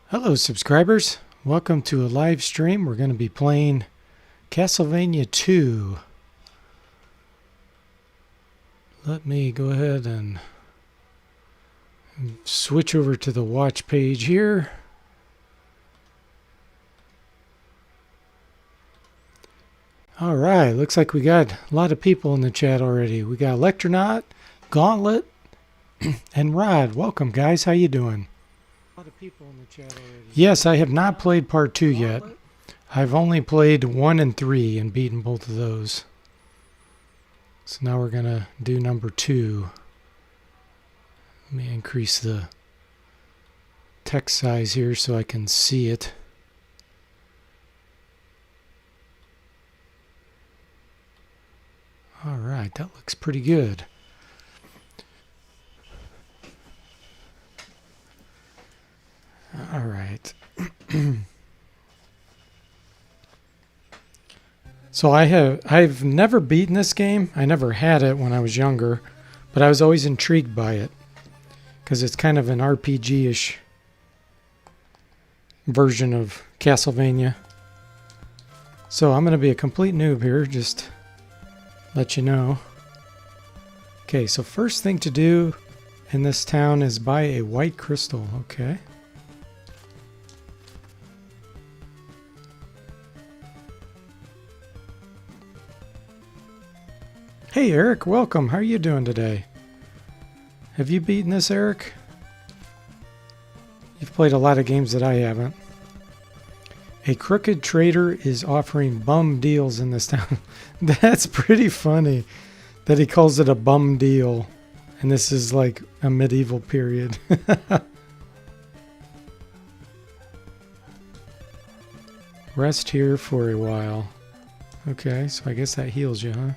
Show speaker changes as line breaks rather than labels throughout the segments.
Hello subscribers, welcome to a live stream. We're going to be playing Castlevania II. Let me go ahead and switch over to the watch page here. Alright, looks like we got a lot of people in the chat already. We got Electronaut, Gauntlet, and Rod. Welcome guys, how you doing? A lot of people in the chat already. Yes, I have not played part 2 yet. I've only played 1 and 3 and beaten both of those. So now we're going to do number 2. Let me increase the text size here so I can see it. Alright, that looks pretty good. Alright. So I've never beaten this game. I never had it when I was younger, but I was always intrigued by it because it's kind of an RPG-ish version of Castlevania. So I'm going to be a complete noob here, just let you know. Okay, so first thing to do in this town is buy a white crystal. Okay. Hey Eric, welcome. How are you doing today? Have you beaten this, Eric? You've played a lot of games that I haven't. A crooked trader is offering bum deals in this town. That's pretty funny that he calls it a bum deal. And this is like a medieval period. Rest here for a while. Okay, so I guess that heals you, huh?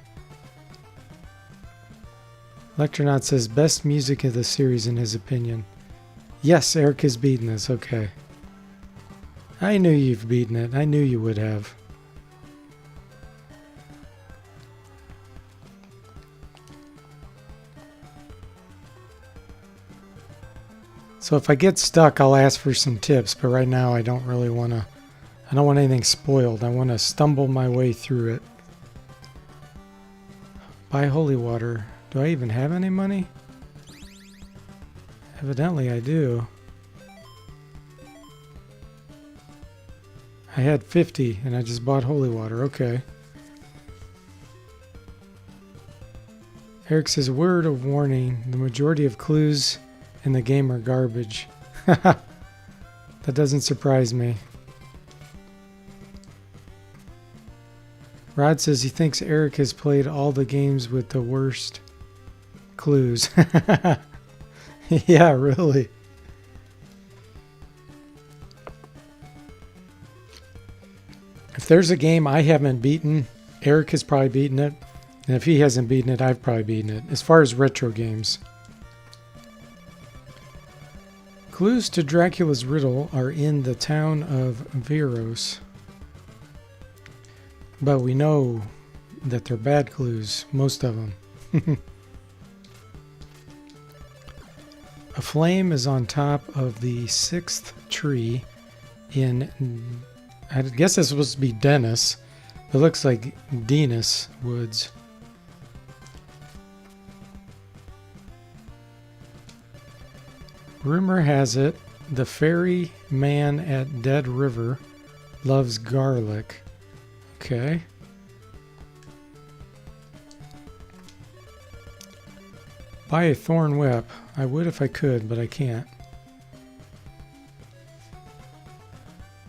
Electronaut says best music of the series in his opinion. Yes, Eric has beaten this. Okay. I knew you've beaten it. I knew you would have. So if I get stuck, I'll ask for some tips, but right now I don't really want to. I don't want anything spoiled. I want to stumble my way through it. Buy holy water. Do I even have any money? Evidently I do. I had 50 and I just bought holy water. Okay. Eric says, word of warning. The majority of clues in the game are garbage. That doesn't surprise me. Rod says he thinks Eric has played all the games with the worst clues. Yeah, really. If there's a game I haven't beaten, Eric has probably beaten it. And if he hasn't beaten it, I've probably beaten it. As far as retro games. Clues to Dracula's riddle are in the town of Veros. But we know that they're bad clues, most of them. A flame is on top of the 6th tree in, I guess this was supposed to be Dennis. It looks like Dennis Woods. Rumor has it the ferry man at Dead River loves garlic. Okay. Buy a thorn whip. I would if I could, but I can't.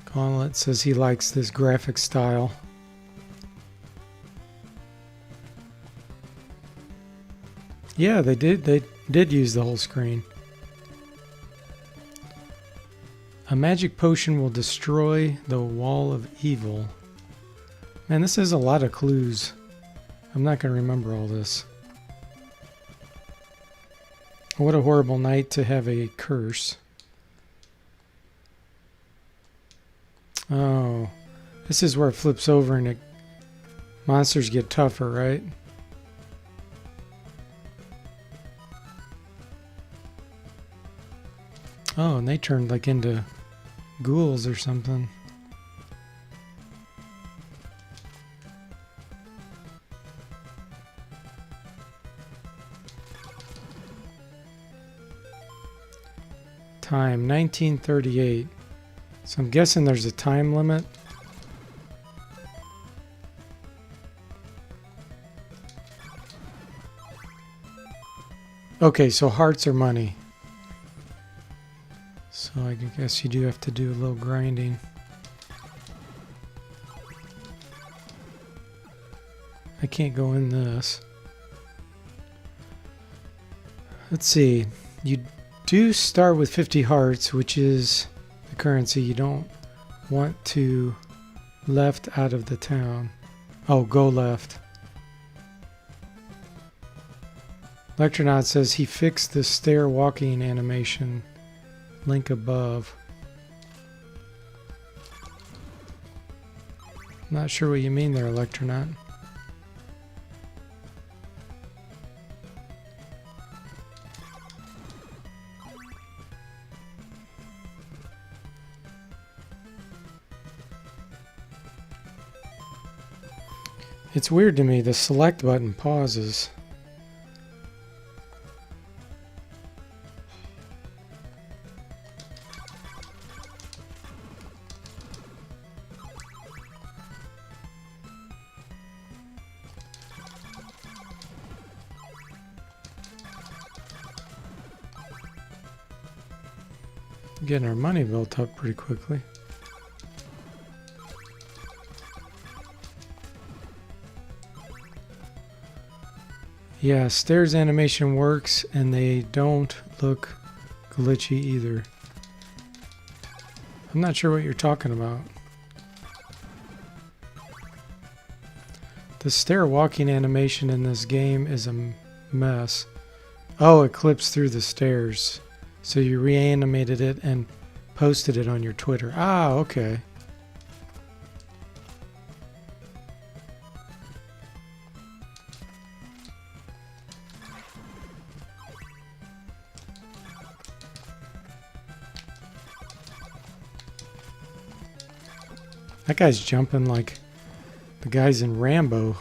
Gauntlet says he likes this graphic style. Yeah, they did use the whole screen. A magic potion will destroy the wall of evil. Man, this is a lot of clues. I'm not going to remember all this. What a horrible night to have a curse. Oh, this is where it flips over and monsters get tougher, right? Oh, and they turned like into ghouls or something. Time 1938. So I'm guessing there's a time limit. Okay, so hearts are money. So I guess you do have to do a little grinding. I can't go in this. Let's see. You do start with 50 hearts, which is the currency. You don't want to left out of the town. Oh, go left. Electronaut says he fixed the stair walking animation. Link above. Not sure what you mean there, Electronaut. It's weird to me, the select button pauses. Getting our money built up pretty quickly. Yeah, stairs animation works and they don't look glitchy either. I'm not sure what you're talking about. The stair walking animation in this game is a mess. Oh, it clips through the stairs. So you reanimated it and posted it on your Twitter. Ah, okay. That guy's jumping like the guys in Rambo.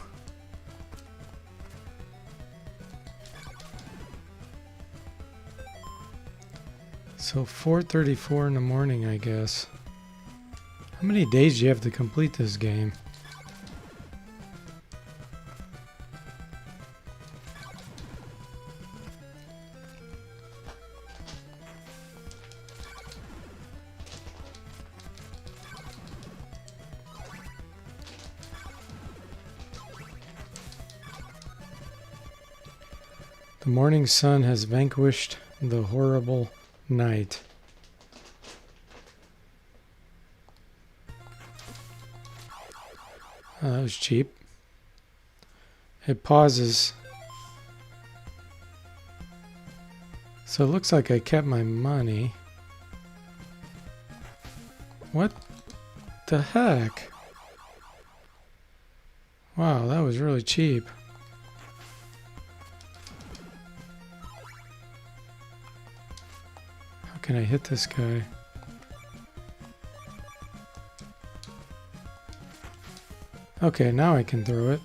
So 4:34 in the morning, I guess. How many days do you have to complete this game? The morning sun has vanquished the horrible night. Oh, that was cheap. It pauses. So it looks like I kept my money. What the heck? Wow, that was really cheap. Can I hit this guy? Okay, now I can throw it.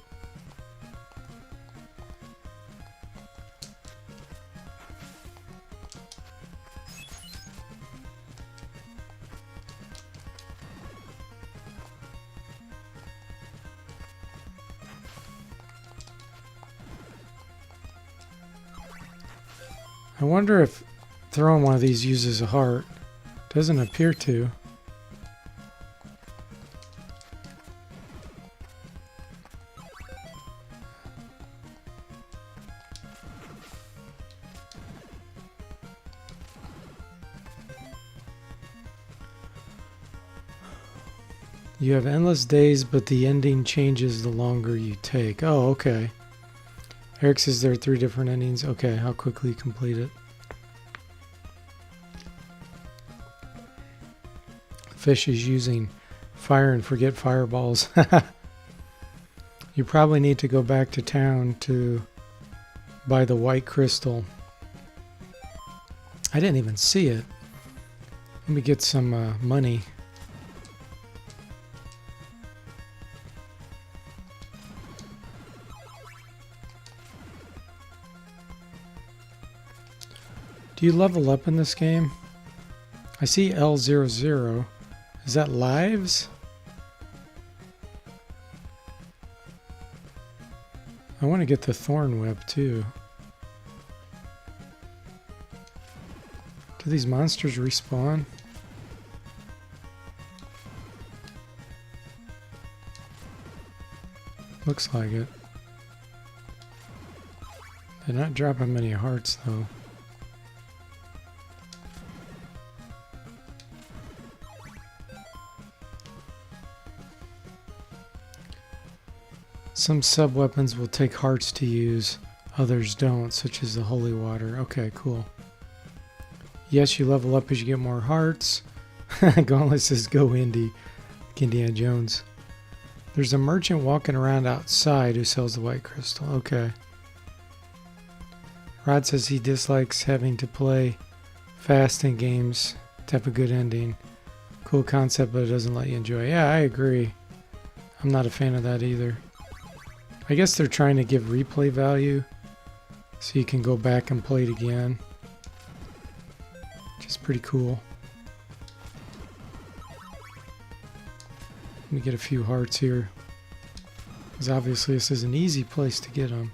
I wonder if throwing one of these uses a heart. Doesn't appear to. You have endless days, but the ending changes the longer you take. Oh, okay. Eric says there are 3 different endings. Okay, how quickly you complete it. Fish is using fire and forget fireballs. You probably need to go back to town to buy the white crystal. I didn't even see it. Let me get some money. Do you level up in this game? I see L00. Is that lives? I want to get the thorn whip too. Do these monsters respawn? Looks like it. They're not dropping many hearts though. Some sub-weapons will take hearts to use, others don't, such as the holy water. Okay, cool. Yes, you level up as you get more hearts. Gauntlet says, go Indy. Indiana Jones. There's a merchant walking around outside who sells the white crystal. Okay. Rod says he dislikes having to play fast in games to have a good ending. Cool concept, but it doesn't let you enjoy it. Yeah, I agree. I'm not a fan of that either. I guess they're trying to give replay value so you can go back and play it again, which is pretty cool. Let me get a few hearts here, because obviously this is an easy place to get them.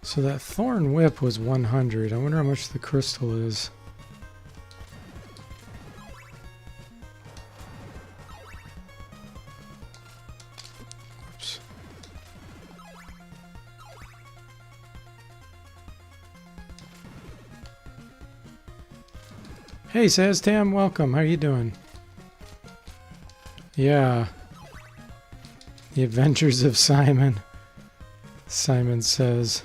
So that thorn whip was 100. I wonder how much the crystal is. Oops. Hey Saztam, welcome. How you doing? Yeah. The Adventures of Simon. Simon says.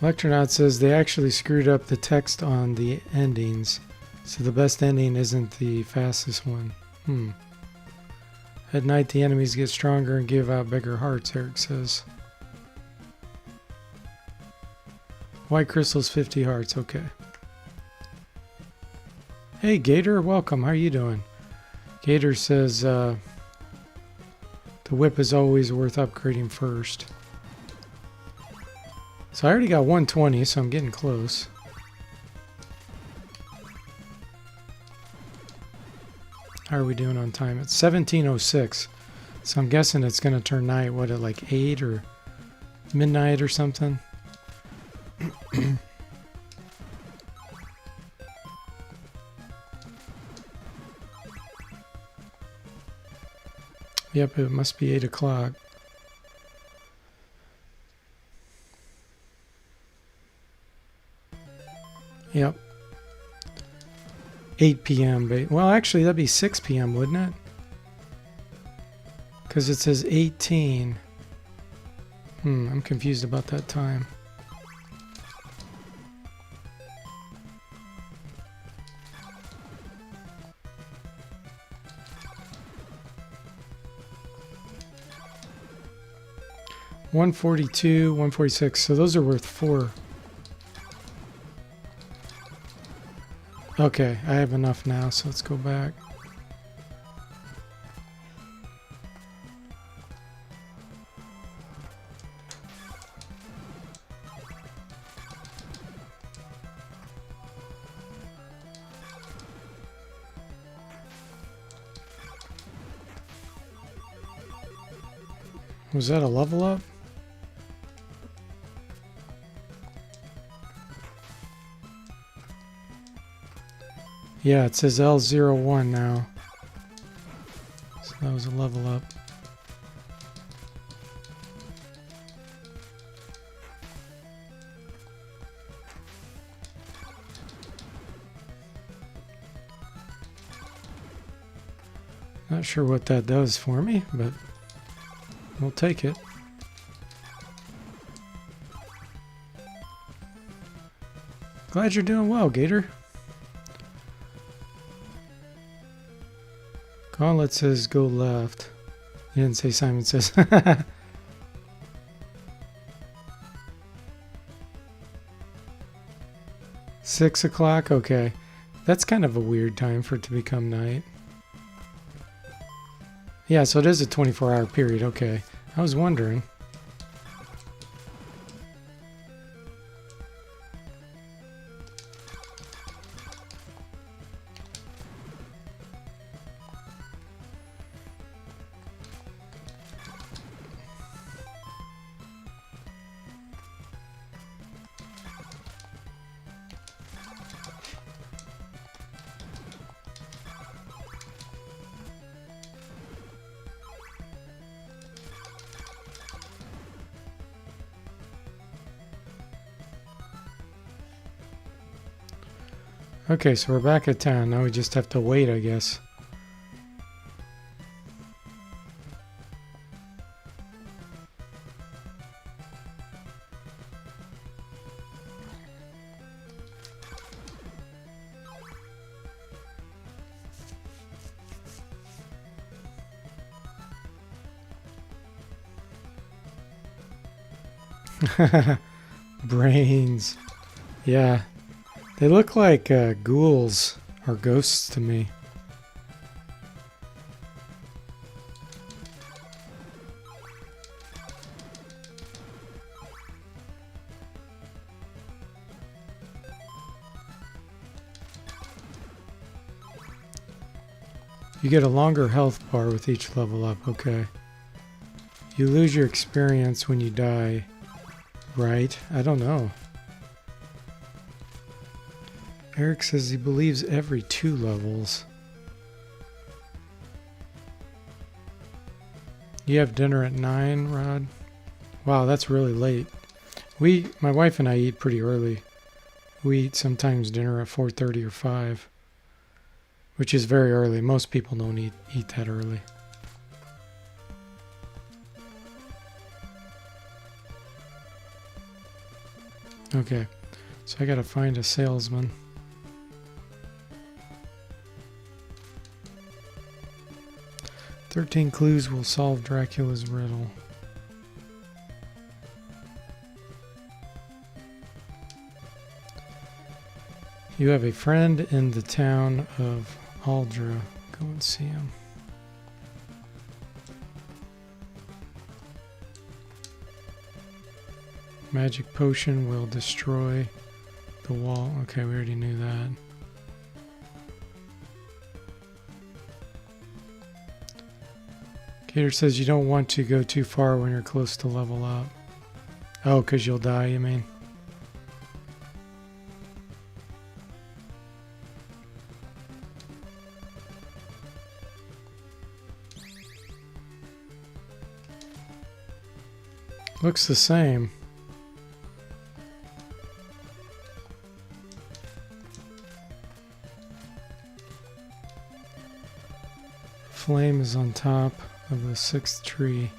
Electronaut says they actually screwed up the text on the endings, so the best ending isn't the fastest one. At night the enemies get stronger and give out bigger hearts, Eric says. White crystal's 50 hearts, okay. Hey Gator, welcome, how are you doing? Gator says the whip is always worth upgrading first. So I already got 120, so I'm getting close. How are we doing on time? It's 17:06. So I'm guessing it's going to turn night, what, at like 8 or midnight or something? Yep, it must be 8 o'clock. Yep. 8 p.m. Well, actually, that'd be 6 p.m., wouldn't it? Because it says 18. I'm confused about that time. $142, $146. So those are worth 4. Okay, I have enough now, so let's go back. Was that a level up? Yeah, it says L01 now. So that was a level up. Not sure what that does for me, but we'll take it. Glad you're doing well, Gator. Gauntlet says go left. You didn't say Simon says. 6 o'clock? Okay. That's kind of a weird time for it to become night. Yeah, so it is a 24-hour period. Okay. I was wondering. Okay, so we're back at town. Now we just have to wait, I guess. Brains. Yeah. They look like ghouls or ghosts to me. You get a longer health bar with each level up. Okay. You lose your experience when you die. Right? I don't know. Eric says he believes every 2 levels. You have dinner at 9, Rod? Wow, that's really late. My wife and I eat pretty early. We eat sometimes dinner at 4:30 or 5, which is very early. Most people don't eat that early. Okay, so I gotta find a salesman. 13 clues will solve Dracula's riddle. You have a friend in the town of Aldra. Go and see him. Magic potion will destroy the wall. Okay, we already knew that. Gator says you don't want to go too far when you're close to level up. Oh, because you'll die, you mean? Looks the same. Flame is on top of the 6th tree.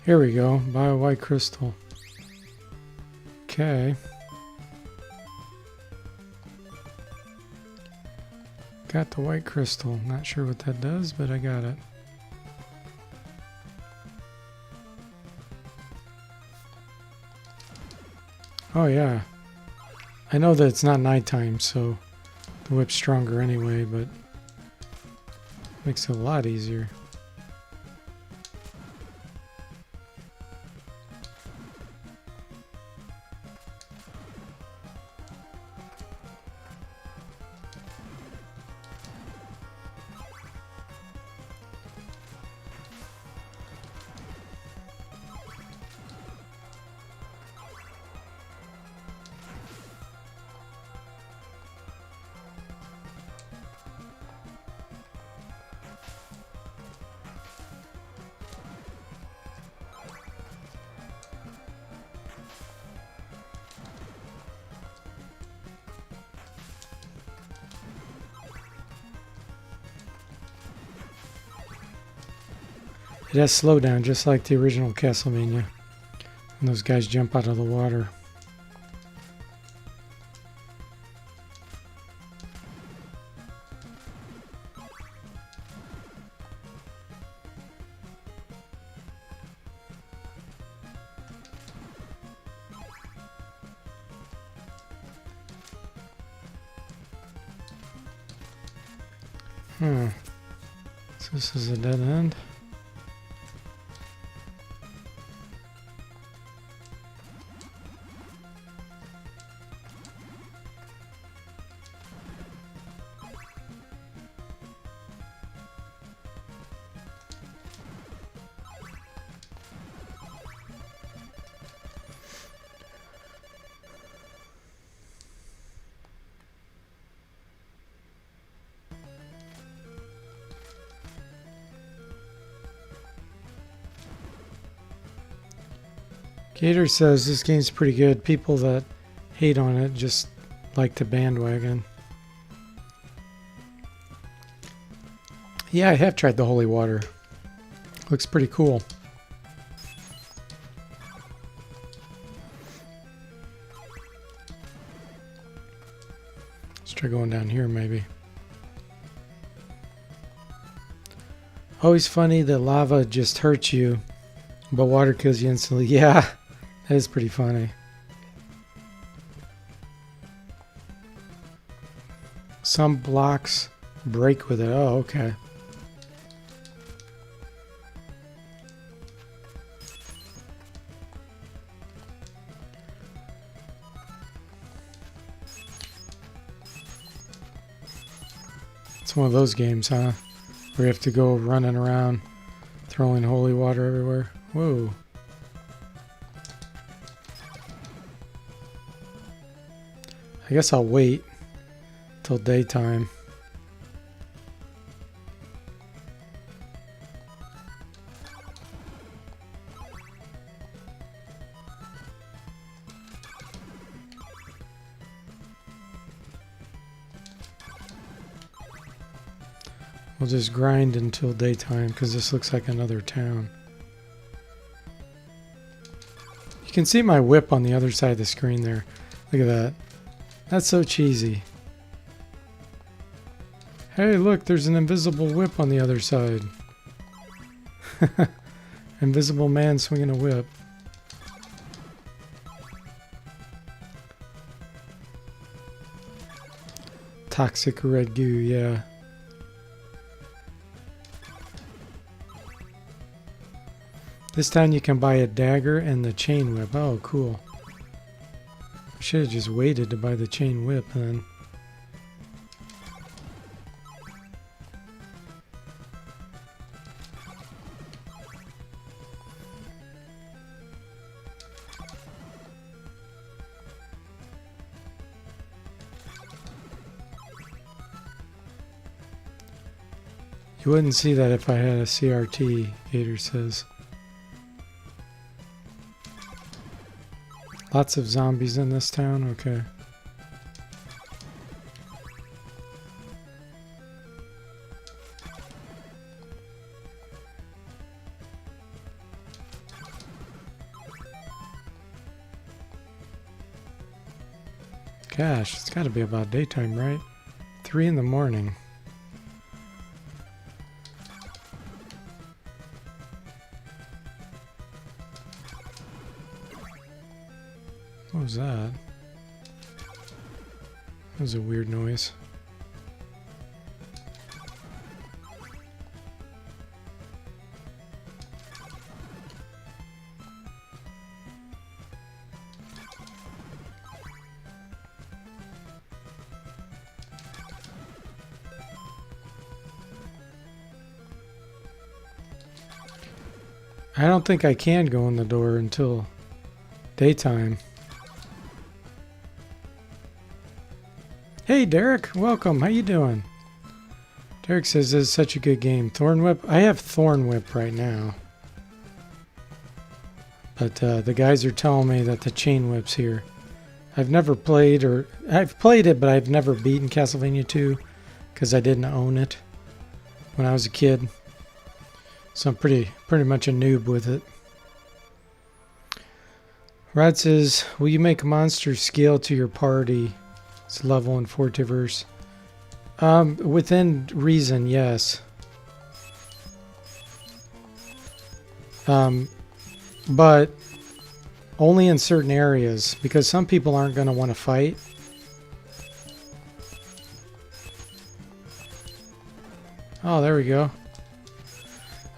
Here we go. Buy a white crystal. Okay. Got the white crystal. Not sure what that does, but I got it. Oh yeah. I know that it's not nighttime, so the whip's stronger anyway, but makes it a lot easier. It has slowdown, just like the original Castlevania. When those guys jump out of the water. So this is a dead end. Gator says this game's pretty good. People that hate on it just like to bandwagon. Yeah, I have tried the holy water. Looks pretty cool. Let's try going down here maybe. Always funny that lava just hurts you, but water kills you instantly. Yeah. That is pretty funny. Some blocks break with it. Oh, okay. It's one of those games, huh? Where you have to go running around, throwing holy water everywhere. Whoa. I guess I'll wait till daytime. We'll just grind until daytime because this looks like another town. You can see my whip on the other side of the screen there. Look at that. That's so cheesy. Hey, look, there's an invisible whip on the other side. Invisible man swinging a whip. Toxic red goo, yeah. This time you can buy a dagger and the chain whip. Oh, cool. I should have just waited to buy the chain whip then. You wouldn't see that if I had a CRT, Gator says. Lots of zombies in this town? Okay. Gosh, it's got to be about daytime, right? 3 in the morning. What was that? That was a weird noise. I don't think I can go in the door until daytime. Hey Derek, welcome. How you doing? Derek says this is such a good game. Thorn Whip. I have Thorn Whip right now. But the guys are telling me that the Chain Whip's here. I've never played, or I've played it, but I've never beaten Castlevania II because I didn't own it when I was a kid. So I'm pretty much a noob with it. Rod says, will you make monsters scale to your party? It's level in Fortiverse. Within reason, yes. But only in certain areas, because some people aren't going to want to fight. Oh, there we go.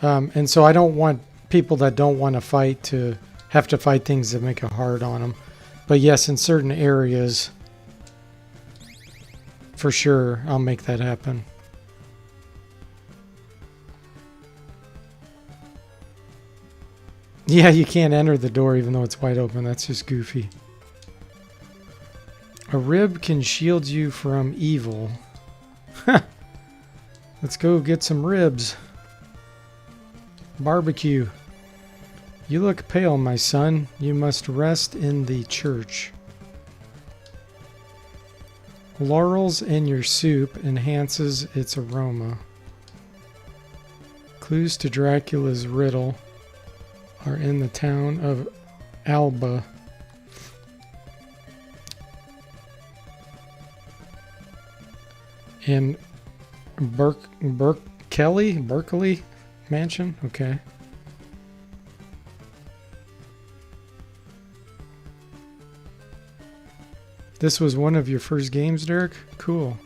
And so I don't want people that don't want to fight to have to fight things that make it hard on them. But yes, in certain areas, for sure, I'll make that happen. Yeah, you can't enter the door even though it's wide open. That's just goofy. A rib can shield you from evil. Let's go get some ribs. Barbecue. You look pale, my son. You must rest in the church. Laurels in your soup enhances its aroma. Clues to Dracula's riddle are in the town of Alba. In Berkeley Mansion? Okay. This was one of your first games, Derek? Cool.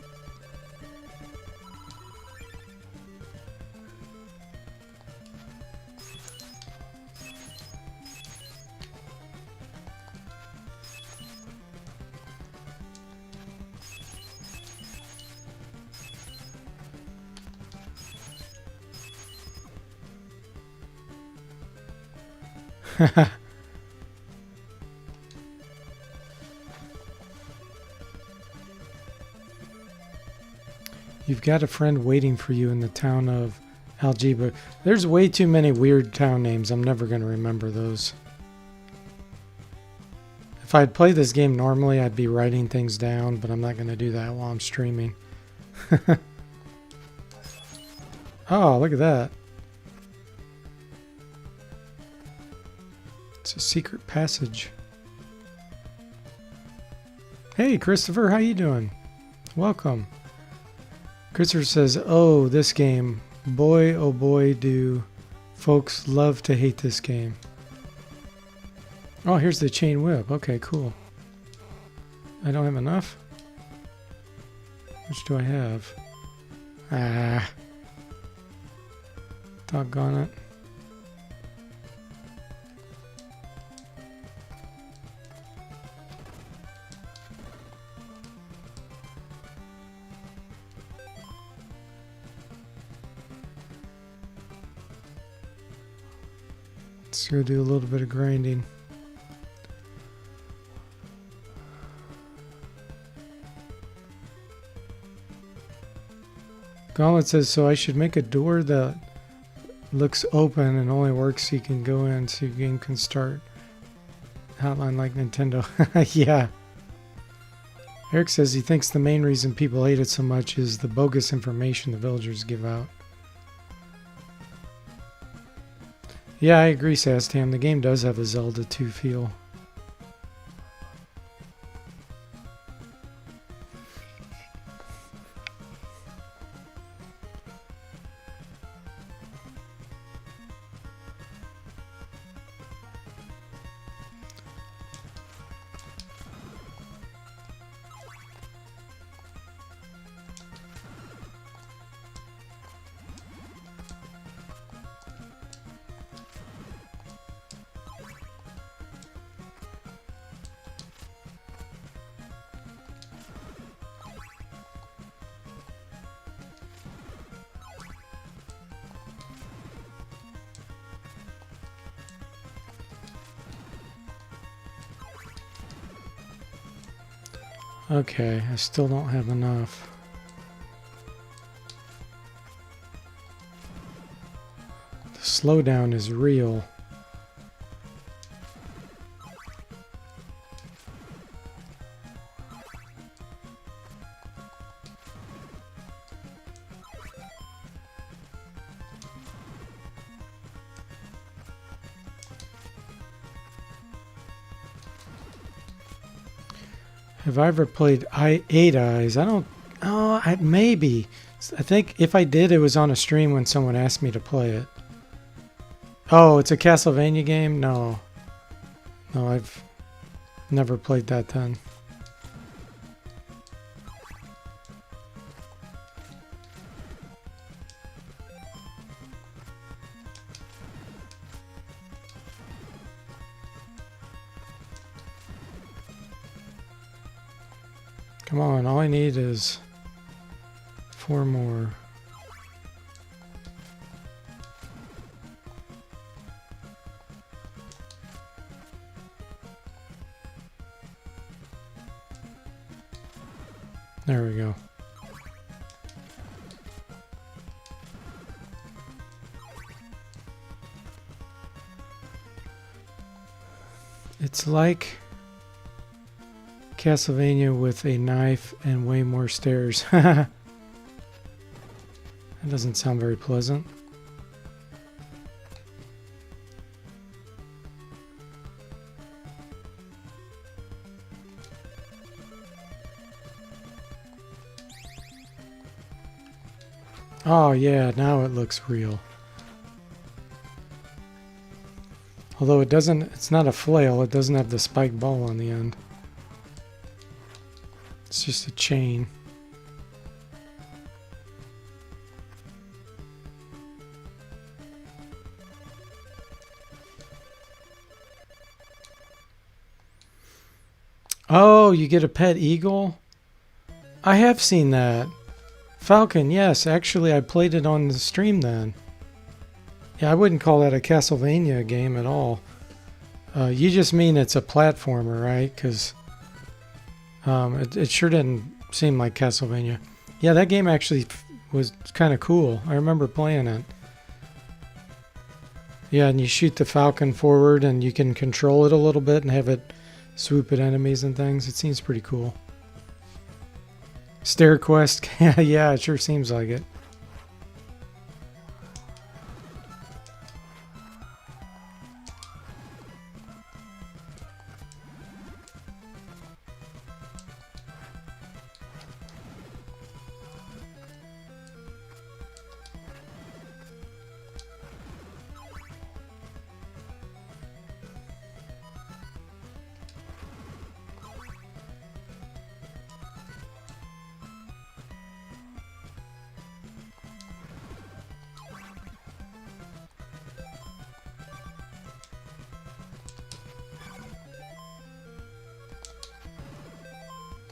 You've got a friend waiting for you in the town of Algeba. There's way too many weird town names. I'm never going to remember those. If I'd play this game normally, I'd be writing things down, but I'm not going to do that while I'm streaming. Oh, look at that. It's a secret passage. Hey, Christopher, how you doing? Welcome. Christopher says, oh, this game. Boy, oh boy, do folks love to hate this game. Oh, here's the chain whip. Okay, cool. I don't have enough? How much do I have? Ah. Doggone it. Let's go do a little bit of grinding. Gauntlet says, so I should make a door that looks open and only works so you can go in so your game can start. Hotline like Nintendo. Yeah. Eric says he thinks the main reason people hate it so much is the bogus information the villagers give out. Yeah, I agree, Sastam. The game does have a Zelda 2 feel. Okay, I still don't have enough. The slowdown is real. Have I ever played Eight Eyes? I don't. Oh, maybe. I think if I did, it was on a stream when someone asked me to play it. Oh, it's a Castlevania game? No. No, I've never played that then. Come on, all I need is 4 more. There we go. It's like Castlevania with a knife and way more stairs. That doesn't sound very pleasant. Oh yeah, now it looks real. Although it doesn't, it's not a flail, it doesn't have the spike ball on the end. It's just a chain. Oh, you get a pet eagle? I have seen that. Falcon, yes. Actually, I played it on the stream then. Yeah, I wouldn't call that a Castlevania game at all. You just mean it's a platformer, right? Because it sure didn't seem like Castlevania. Yeah, that game actually was kind of cool. I remember playing it. Yeah, and you shoot the Falcon forward and you can control it a little bit and have it swoop at enemies and things. It seems pretty cool. Stair quest. Yeah, it sure seems like it.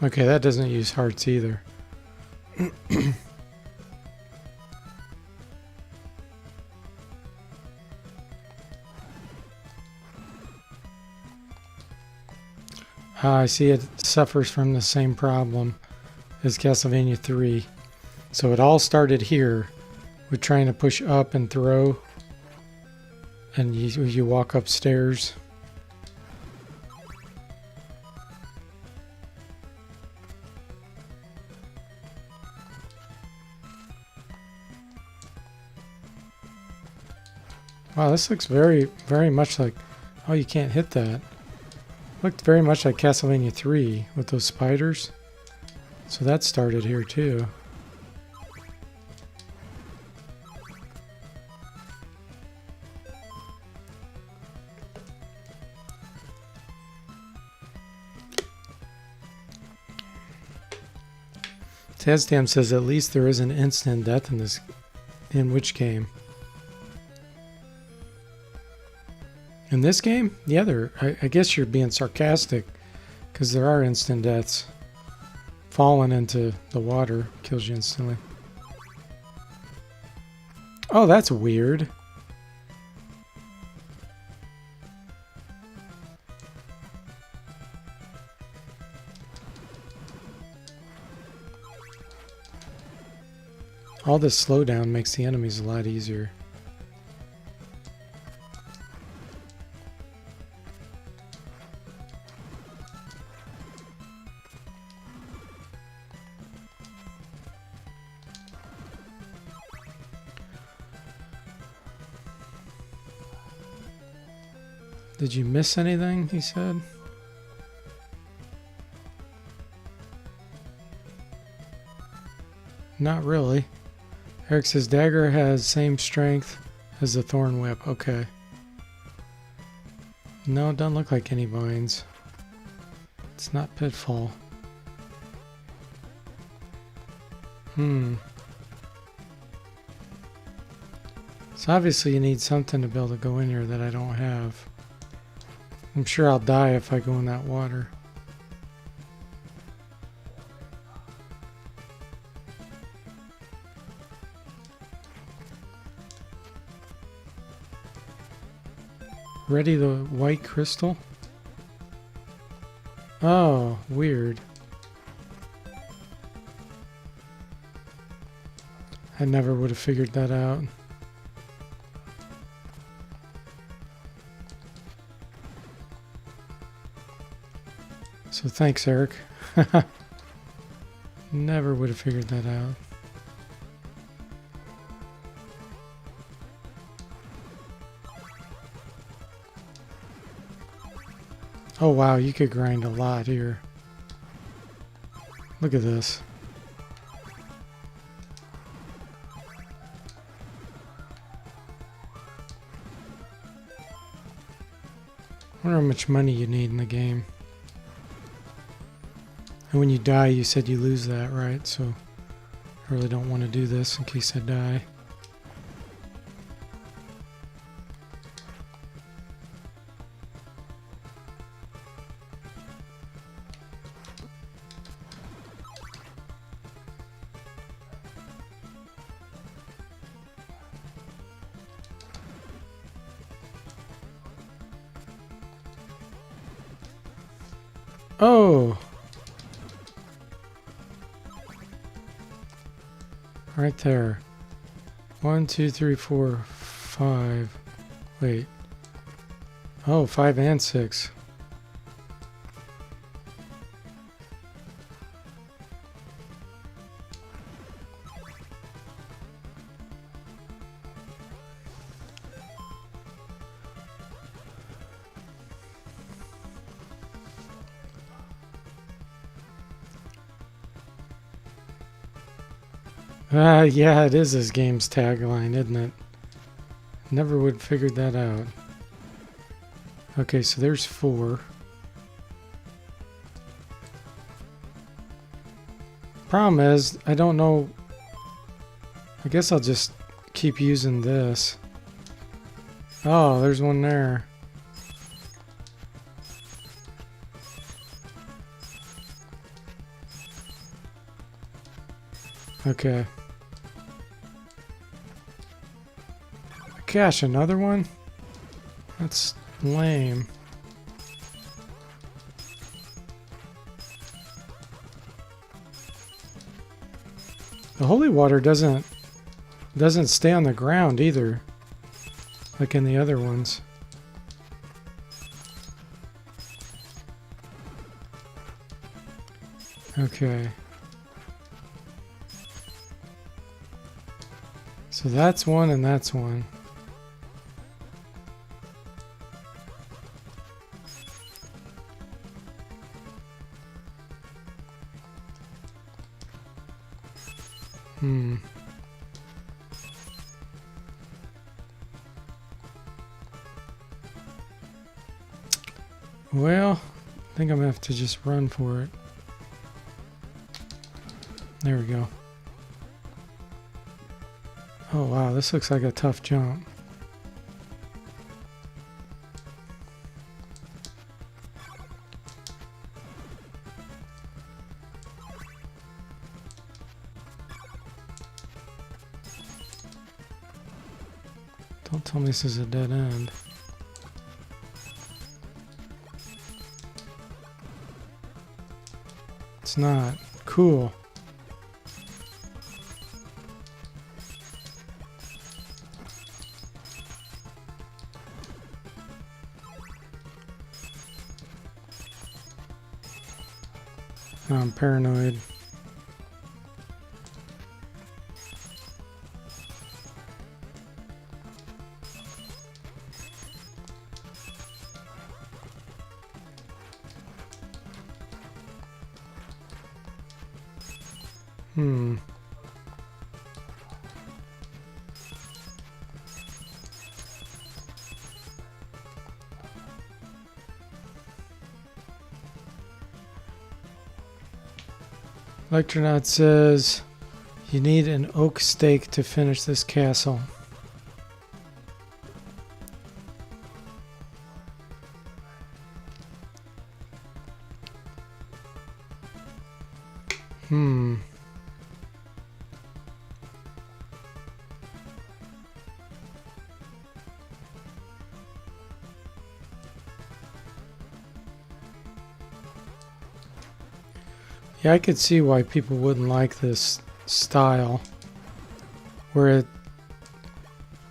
Okay, that doesn't use hearts either. I see it suffers from the same problem as Castlevania 3. So it all started here with trying to push up and throw, and you walk upstairs. Wow, this looks very, very much like... Oh, you can't hit that. Looked very much like Castlevania 3 with those spiders. So that started here too. Tazdam says at least there is an instant death in this. In which game? In this game? Yeah, I guess you're being sarcastic, because there are instant deaths. Falling into the water kills you instantly. Oh, that's weird. All this slowdown makes the enemies a lot easier. Did you miss anything? He said. Not really. Eric says dagger has same strength as the thorn whip. Okay. No, it doesn't look like any vines. It's not pitfall. So obviously you need something to be able to go in here that I don't have. I'm sure I'll die if I go in that water. Ready the white crystal? Oh, weird. I never would have figured that out. So thanks, Eric. Never would have figured that out. Oh wow, you could grind a lot here. Look at this. I wonder how much money you need in the game. And when you die, you said you lose that, right? So I really don't want to do this in case I die. Oh! Right there. 1, 2, 3, 4, 5. Wait. Oh, 5 and 6. Yeah, it is this game's tagline, isn't it? Never would have figured that out. Okay, so there's 4. Problem is, I don't know. I guess I'll just keep using this. Oh, there's one there. Okay. Gosh, another one? That's lame. The holy water doesn't stay on the ground either, like in the other ones. Okay. So that's one and that's one. Well, I think I'm gonna have to just run for it. There we go. Oh wow, this looks like a tough jump. Don't tell me this is a dead end. It's not. Cool. I'm paranoid. Electronaut says you need an oak stake to finish this castle. Yeah, I could see why people wouldn't like this style, where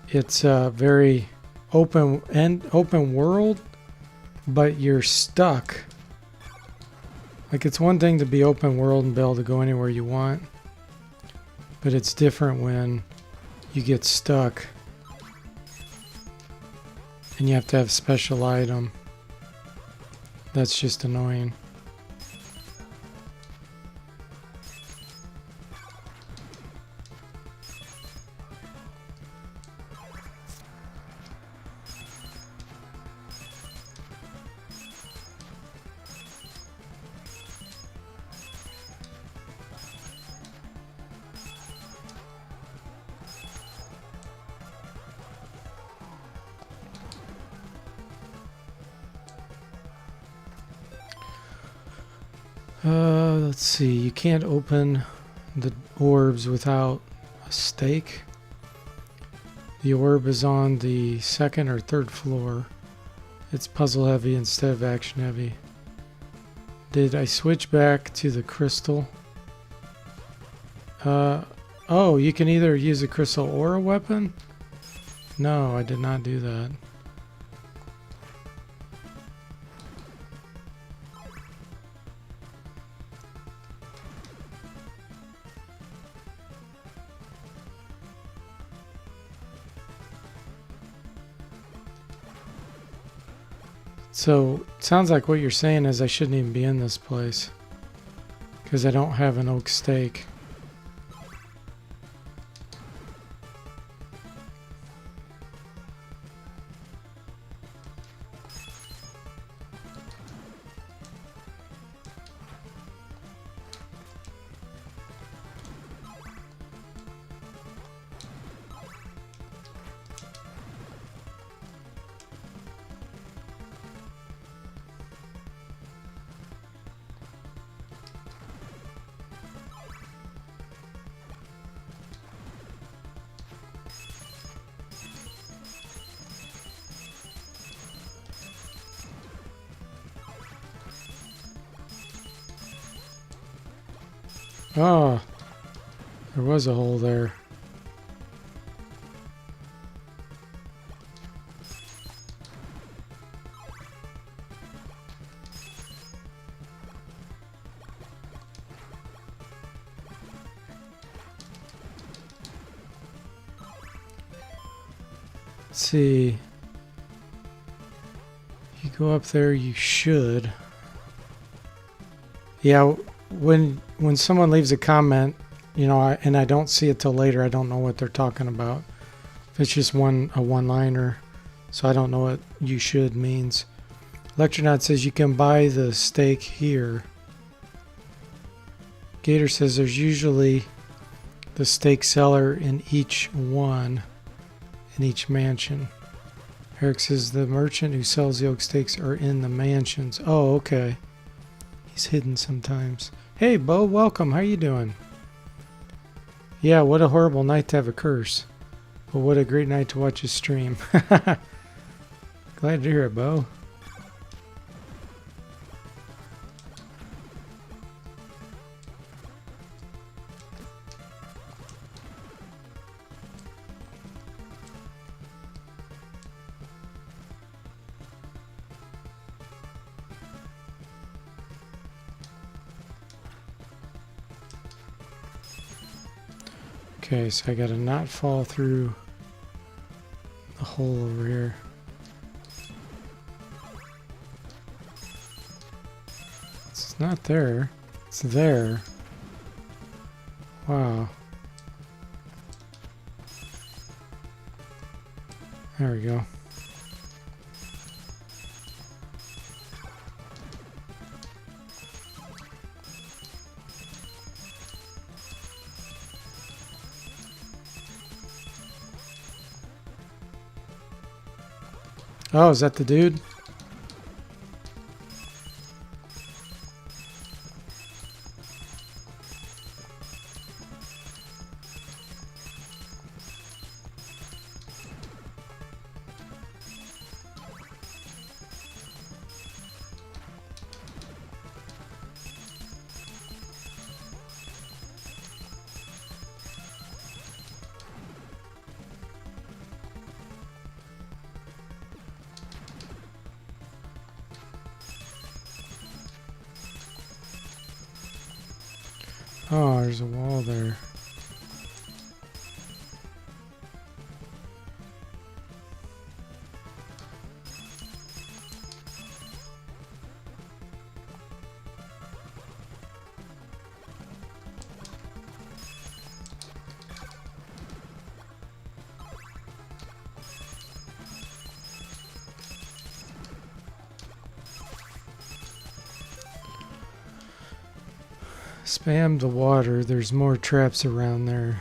it's very open world, but you're stuck. Like, it's one thing to be open world and be able to go anywhere you want, but it's different when you get stuck and you have to have a special item. That's just annoying. Let's see, you can't open the orbs without a stake. The orb is on the second or third floor. It's puzzle heavy instead of action heavy. Did I switch back to the crystal? Oh, you can either use a crystal or a weapon? No, I did not do that. So, it sounds like what you're saying is I shouldn't even be in this place, because I don't have an oak stake. Oh, there was a hole there. Let's see. If you go up there, you should. Yeah, when someone leaves a comment, you know, and I don't see it till later, I don't know what they're talking about. If it's just a one-liner, so I don't know what you should means. Electronaut says you can buy the stake here. Gator says there's usually the stake seller in each one, in each mansion. Eric says the merchant who sells the oak stakes are in the mansions. Oh, okay. He's hidden sometimes. Hey, Bo, welcome. How you doing? Yeah, what a horrible night to have a curse. But what a great night to watch his stream. Glad to hear it, Bo. Okay, so I gotta not fall through the hole over here. It's not there. It's there. Wow. There we go. Oh, is that the dude? Oh, there's a wall there. Spam the water. There's more traps around there.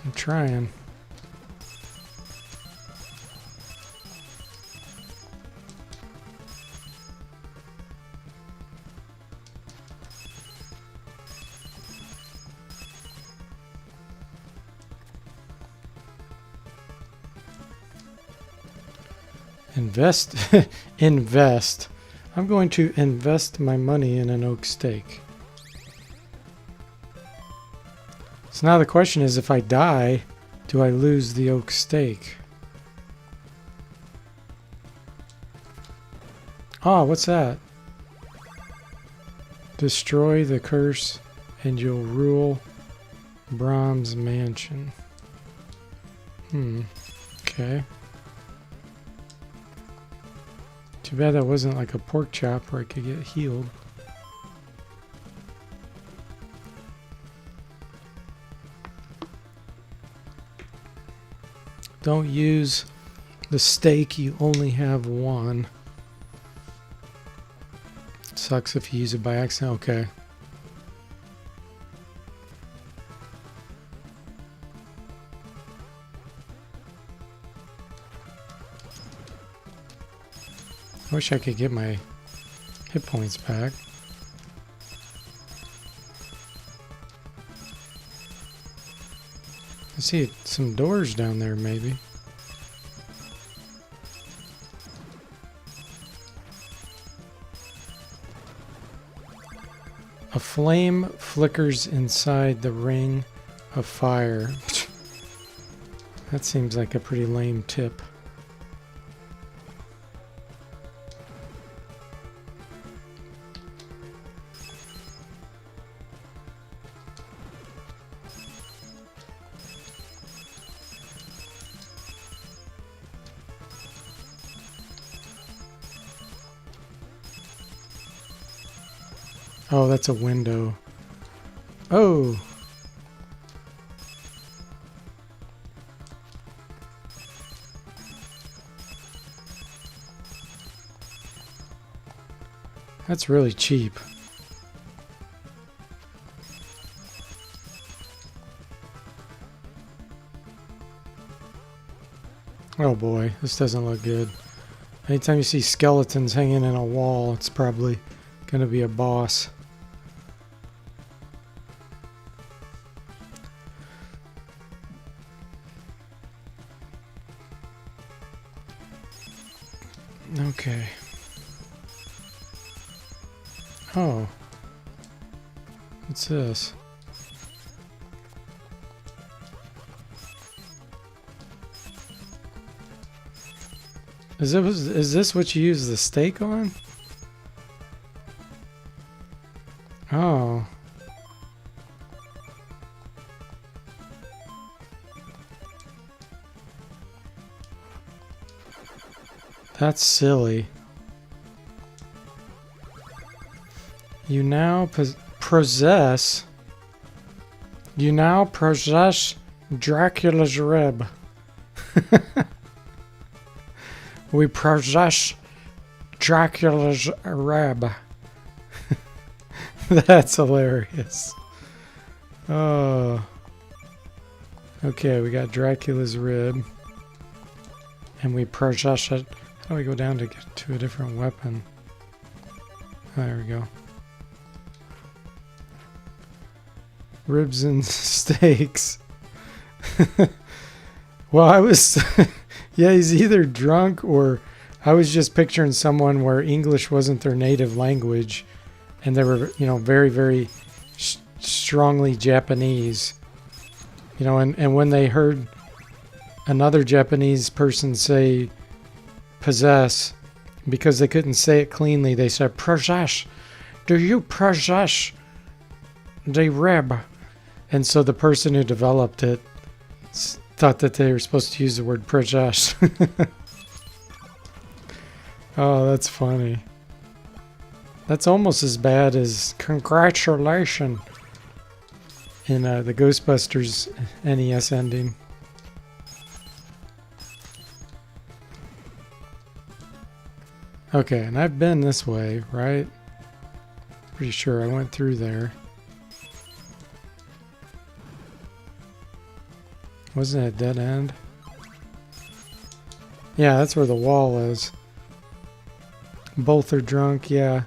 I'm trying. Invest. Invest. I'm going to invest my money in an oak steak. So now the question is, if I die, do I lose the oak steak? Oh, what's that? Destroy the curse and you'll rule Brahm's mansion. Okay. Too bad that wasn't like a pork chop where I could get healed. Don't use the steak, you only have one. Sucks if you use it by accident. Okay. I wish I could get my hit points back. I see some doors down there, maybe. A flame flickers inside the ring of fire. That seems like a pretty lame tip. Oh, that's a window. Oh! That's really cheap. Oh boy, this doesn't look good. Anytime you see skeletons hanging in a wall, it's probably gonna be a boss. Okay. Oh. What's this? Is this what you use the steak on? Oh. That's silly. You now possess Dracula's rib. We possess Dracula's rib. That's hilarious. Oh. Okay, we got Dracula's rib. and we process it. How do we go down to get to a different weapon? There we go. Ribs and steaks. Well, I was... yeah, he's either drunk or... I was just picturing someone where English wasn't their native language. And they were, you know, very, very strongly Japanese. You know, and when they heard another Japanese person say possess, because they couldn't say it cleanly, they said, possess. Do you possess the rib? And so the person who developed it thought that they were supposed to use the word possess. Oh, that's funny. That's almost as bad as congratulations in the Ghostbusters NES ending. Okay, and I've been this way, right? Pretty sure I went through there. Wasn't it a dead end? Yeah, that's where the wall is. Both are drunk, yeah.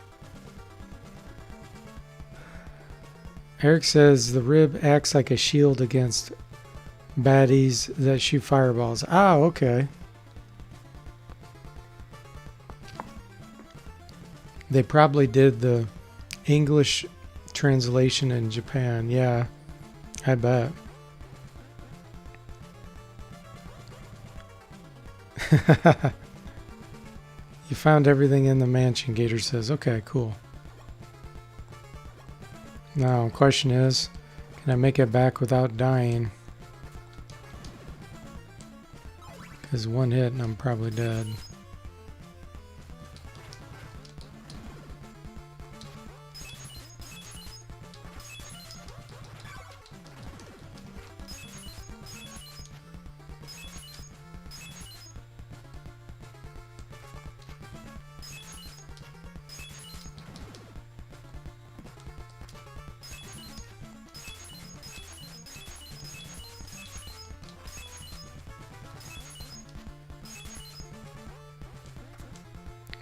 Eric says the rib acts like a shield against baddies that shoot fireballs. Oh, okay. They probably did the English translation in Japan. Yeah, I bet. You found everything in the mansion, Gator says. Okay, cool. Now, question is, can I make it back without dying? Because one hit and I'm probably dead.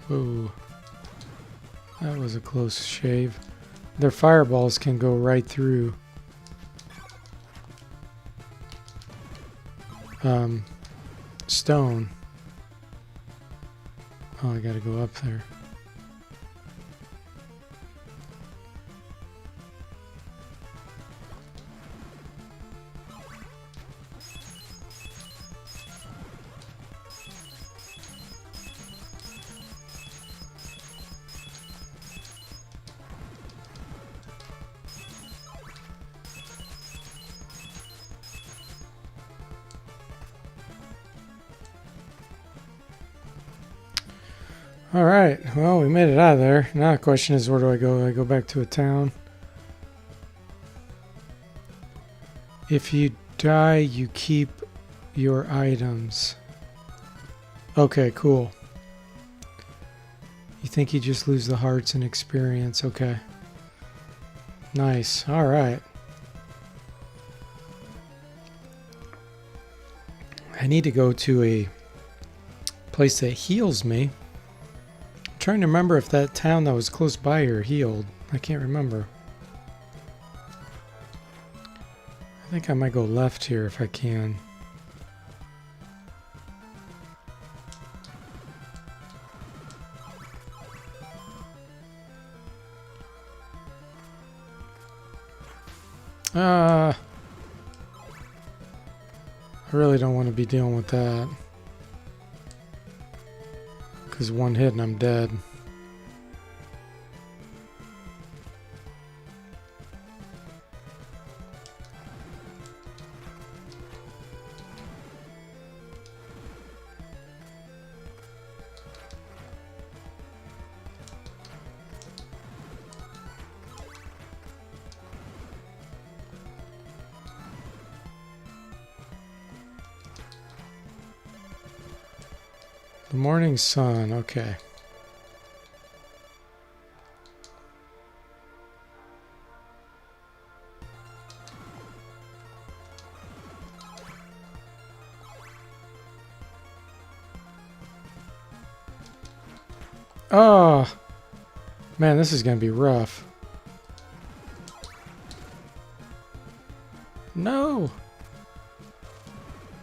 Ooh, that was a close shave. Their fireballs can go right through stone. Oh, I gotta go up there. Alright, well, we made it out of there. Now the question is, where do I go? I go back to a town. If you die, you keep your items. Okay, cool. You think you just lose the hearts and experience. Okay. Nice. Alright. I need to go to a place that heals me. Trying to remember if that town that was close by here healed. I can't remember. I think I might go left here if I can. I really don't want to be dealing with that. Because one hit and I'm dead. The morning sun, okay. Oh, man, this is going to be rough. No.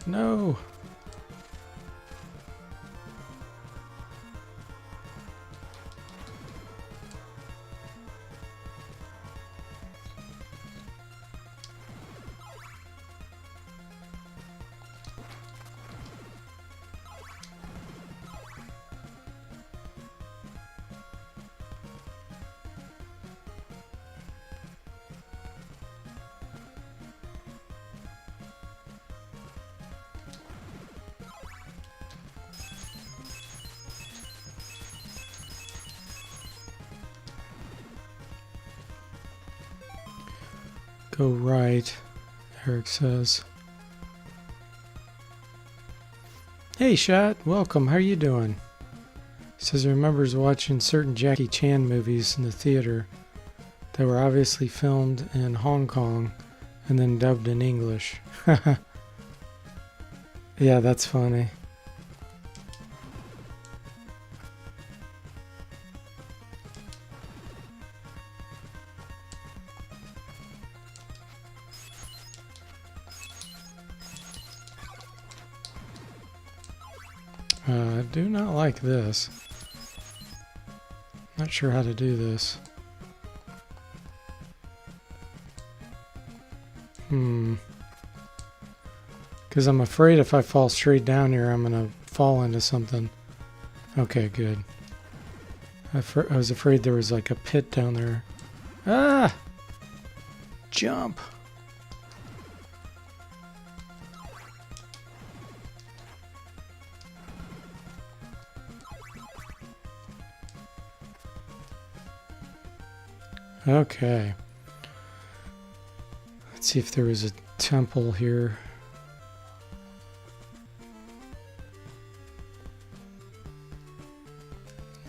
No. Go right, Eric says. Hey, Shot. Welcome. How are you doing? He says he remembers watching certain Jackie Chan movies in the theater that were obviously filmed in Hong Kong and then dubbed in English. Yeah, that's funny. I do not like this. Not sure how to do this. Because I'm afraid if I fall straight down here, I'm going to fall into something. Okay, good. I was afraid there was like a pit down there. Ah! Jump! Okay. Let's see if there was a temple here.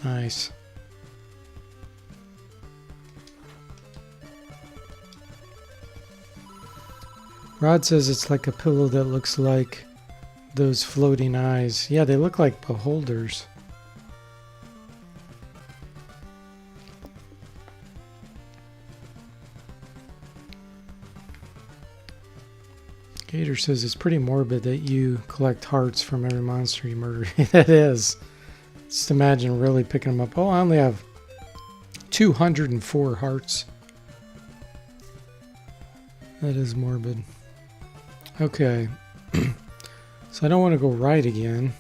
Nice. Rod says it's like a pillow that looks like those floating eyes. Yeah, they look like beholders. Gator says it's pretty morbid that you collect hearts from every monster you murder. That is. Just imagine really picking them up. Oh, I only have 204 hearts. That is morbid. Okay. So I don't want to go right again.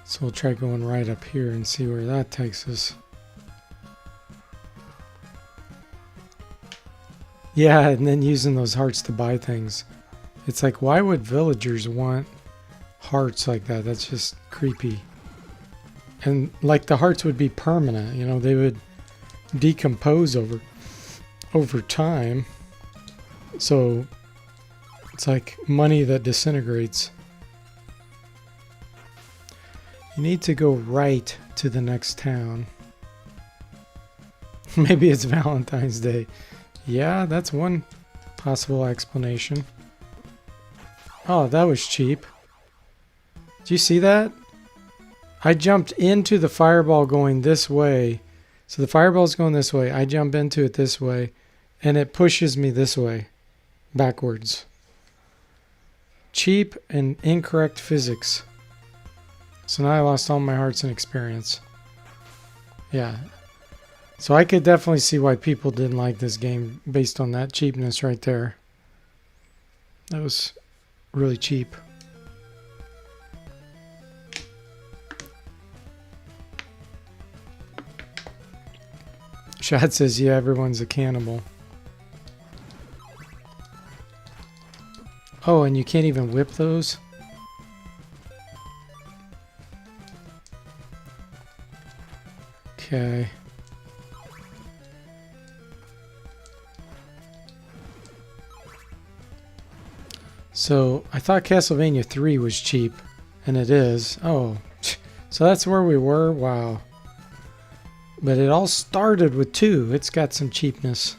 So we'll try going right up here and see where that takes us. Yeah, and then using those hearts to buy things. It's like, why would villagers want hearts like that? That's just creepy. And like the hearts would be permanent, you know, they would decompose over time. So it's like money that disintegrates. You need to go right to the next town. Maybe it's Valentine's Day. Yeah, that's one possible explanation. Oh, that was cheap. Did you see that? I jumped into the fireball going this way. So the fireball's going this way. I jump into it this way. And it pushes me this way. Backwards. Cheap and incorrect physics. So now I lost all my hearts and experience. Yeah. So I could definitely see why people didn't like this game based on that cheapness right there. That was really cheap. Shad says, yeah, everyone's a cannibal. Oh, and you can't even whip those? Okay. So, I thought Castlevania 3 was cheap, and it is. Oh, So that's where we were. Wow. But it all started with 2. It's got some cheapness.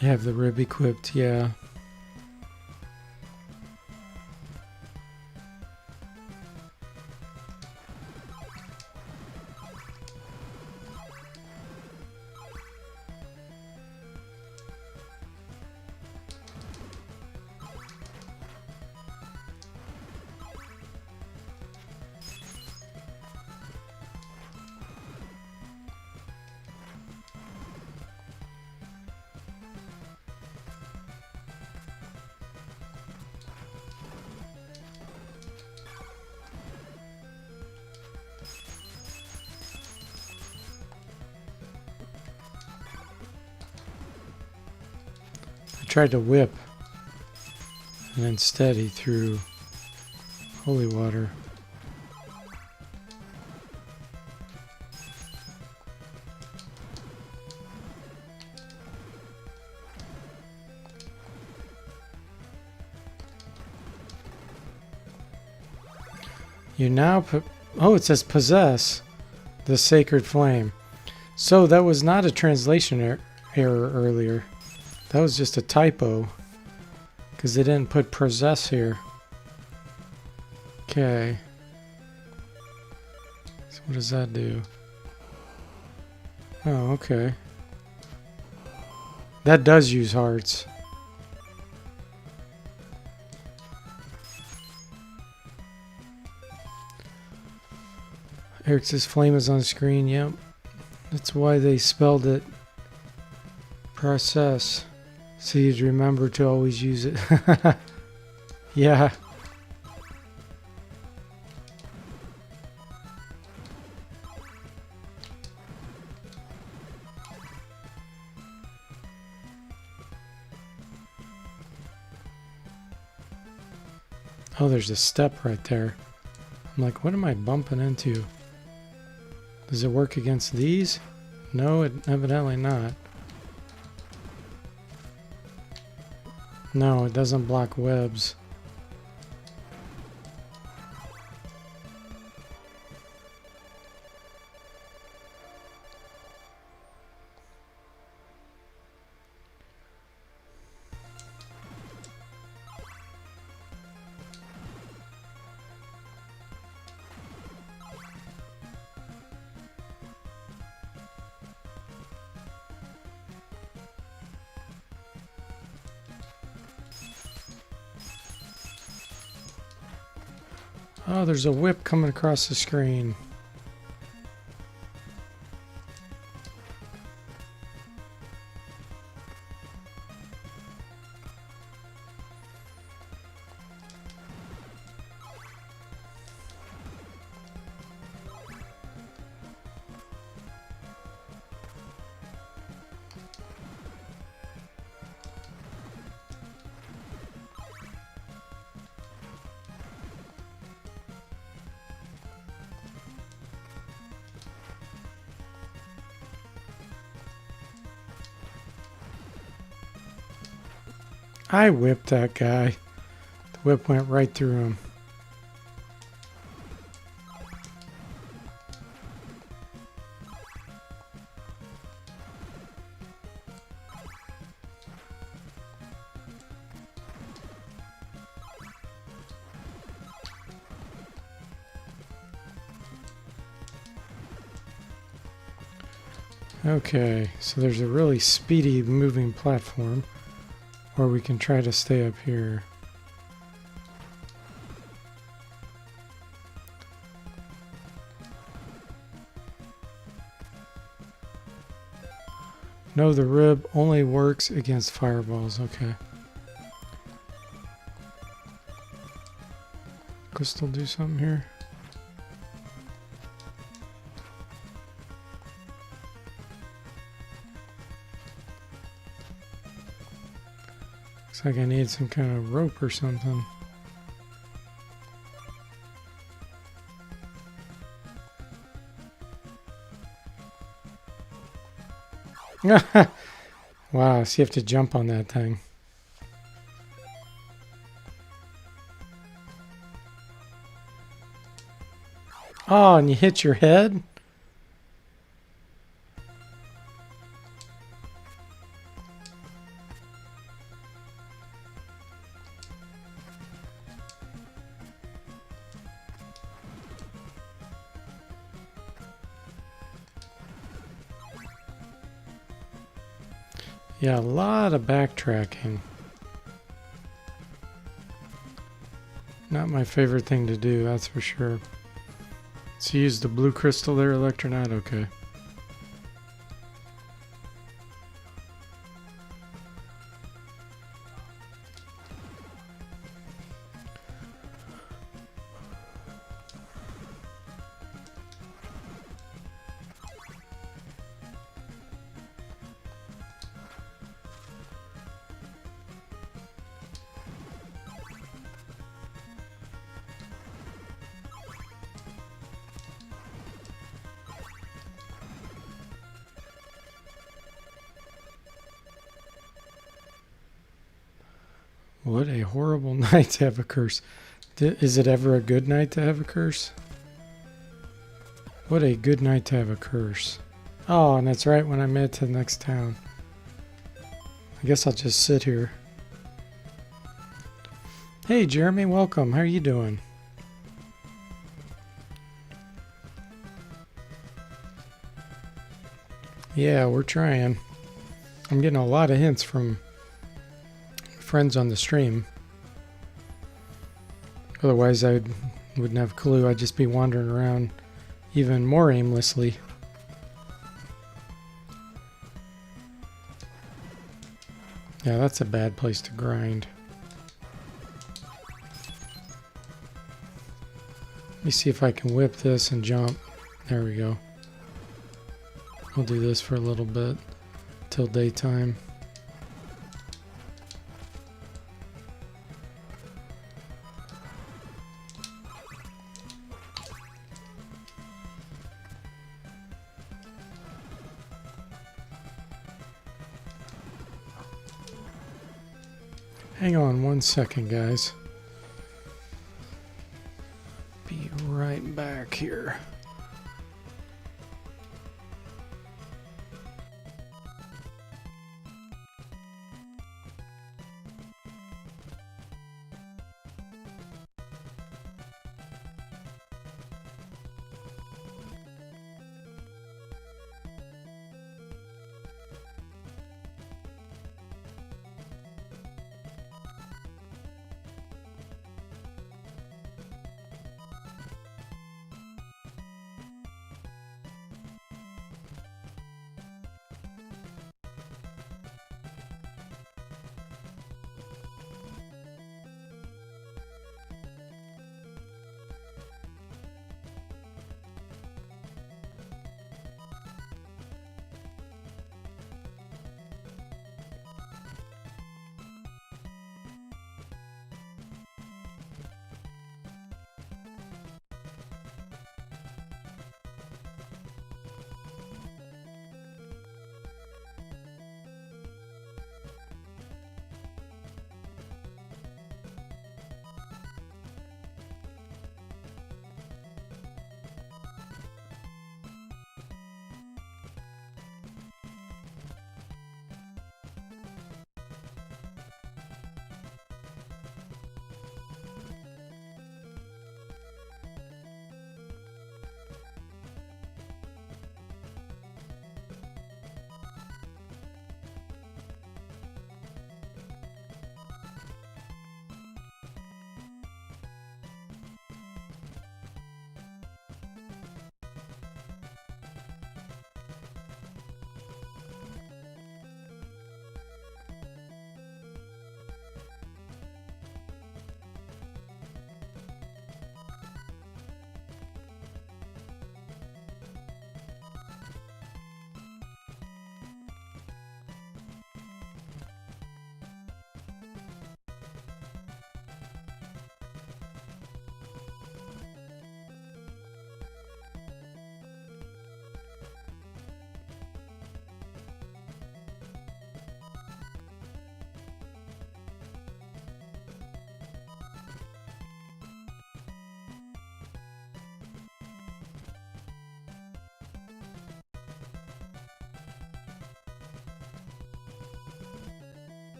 I have the rib equipped, yeah. Tried to whip, and instead he threw holy water. You now put, oh, it says possess the sacred flame. So that was not a translation error earlier. That was just a typo, because they didn't put possess here. Okay. So what does that do? Oh, okay. That does use hearts. Eric says flame is on screen. Yep. That's why they spelled it process. So you'd remember to always use it. Yeah. Oh, there's a step right there. I'm like, what am I bumping into? Does it work against these? No, evidently not. No, it doesn't block webs. Oh, there's a whip coming across the screen. I whipped that guy. The whip went right through him. Okay, so there's a really speedy moving platform where we can try to stay up here. No, the rib only works against fireballs. Okay. Crystal, do something here. Looks like I need some kind of rope or something. Wow, so you have to jump on that thing. Oh, and you hit your head? Yeah, a lot of backtracking. Not my favorite thing to do, that's for sure. So you use the blue crystal there, Electronaut? Okay. What a horrible night to have a curse. Is it ever a good night to have a curse? What a good night to have a curse. Oh, and that's right when I made it to the next town. I guess I'll just sit here. Hey Jeremy, welcome. How are you doing? Yeah, we're trying. I'm getting a lot of hints from friends on the stream. Otherwise I wouldn't have a clue. I'd just be wandering around even more aimlessly. Yeah, that's a bad place to grind. Let me see if I can whip this and jump. There we go. I'll do this for a little bit till daytime. Hang on 1 second, guys. Be right back here.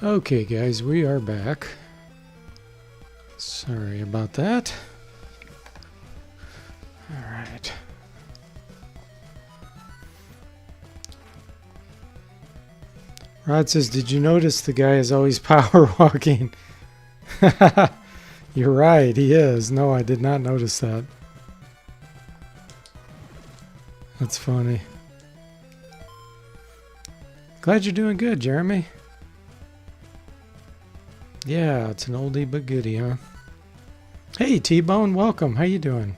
Okay, guys, we are back. Sorry about that. All right. Rod says, did you notice the guy is always power walking? You're right, he is. No, I did not notice that. That's funny. Glad you're doing good, Jeremy. Yeah, it's an oldie but goodie, huh? Hey, T-Bone, welcome. How you doing?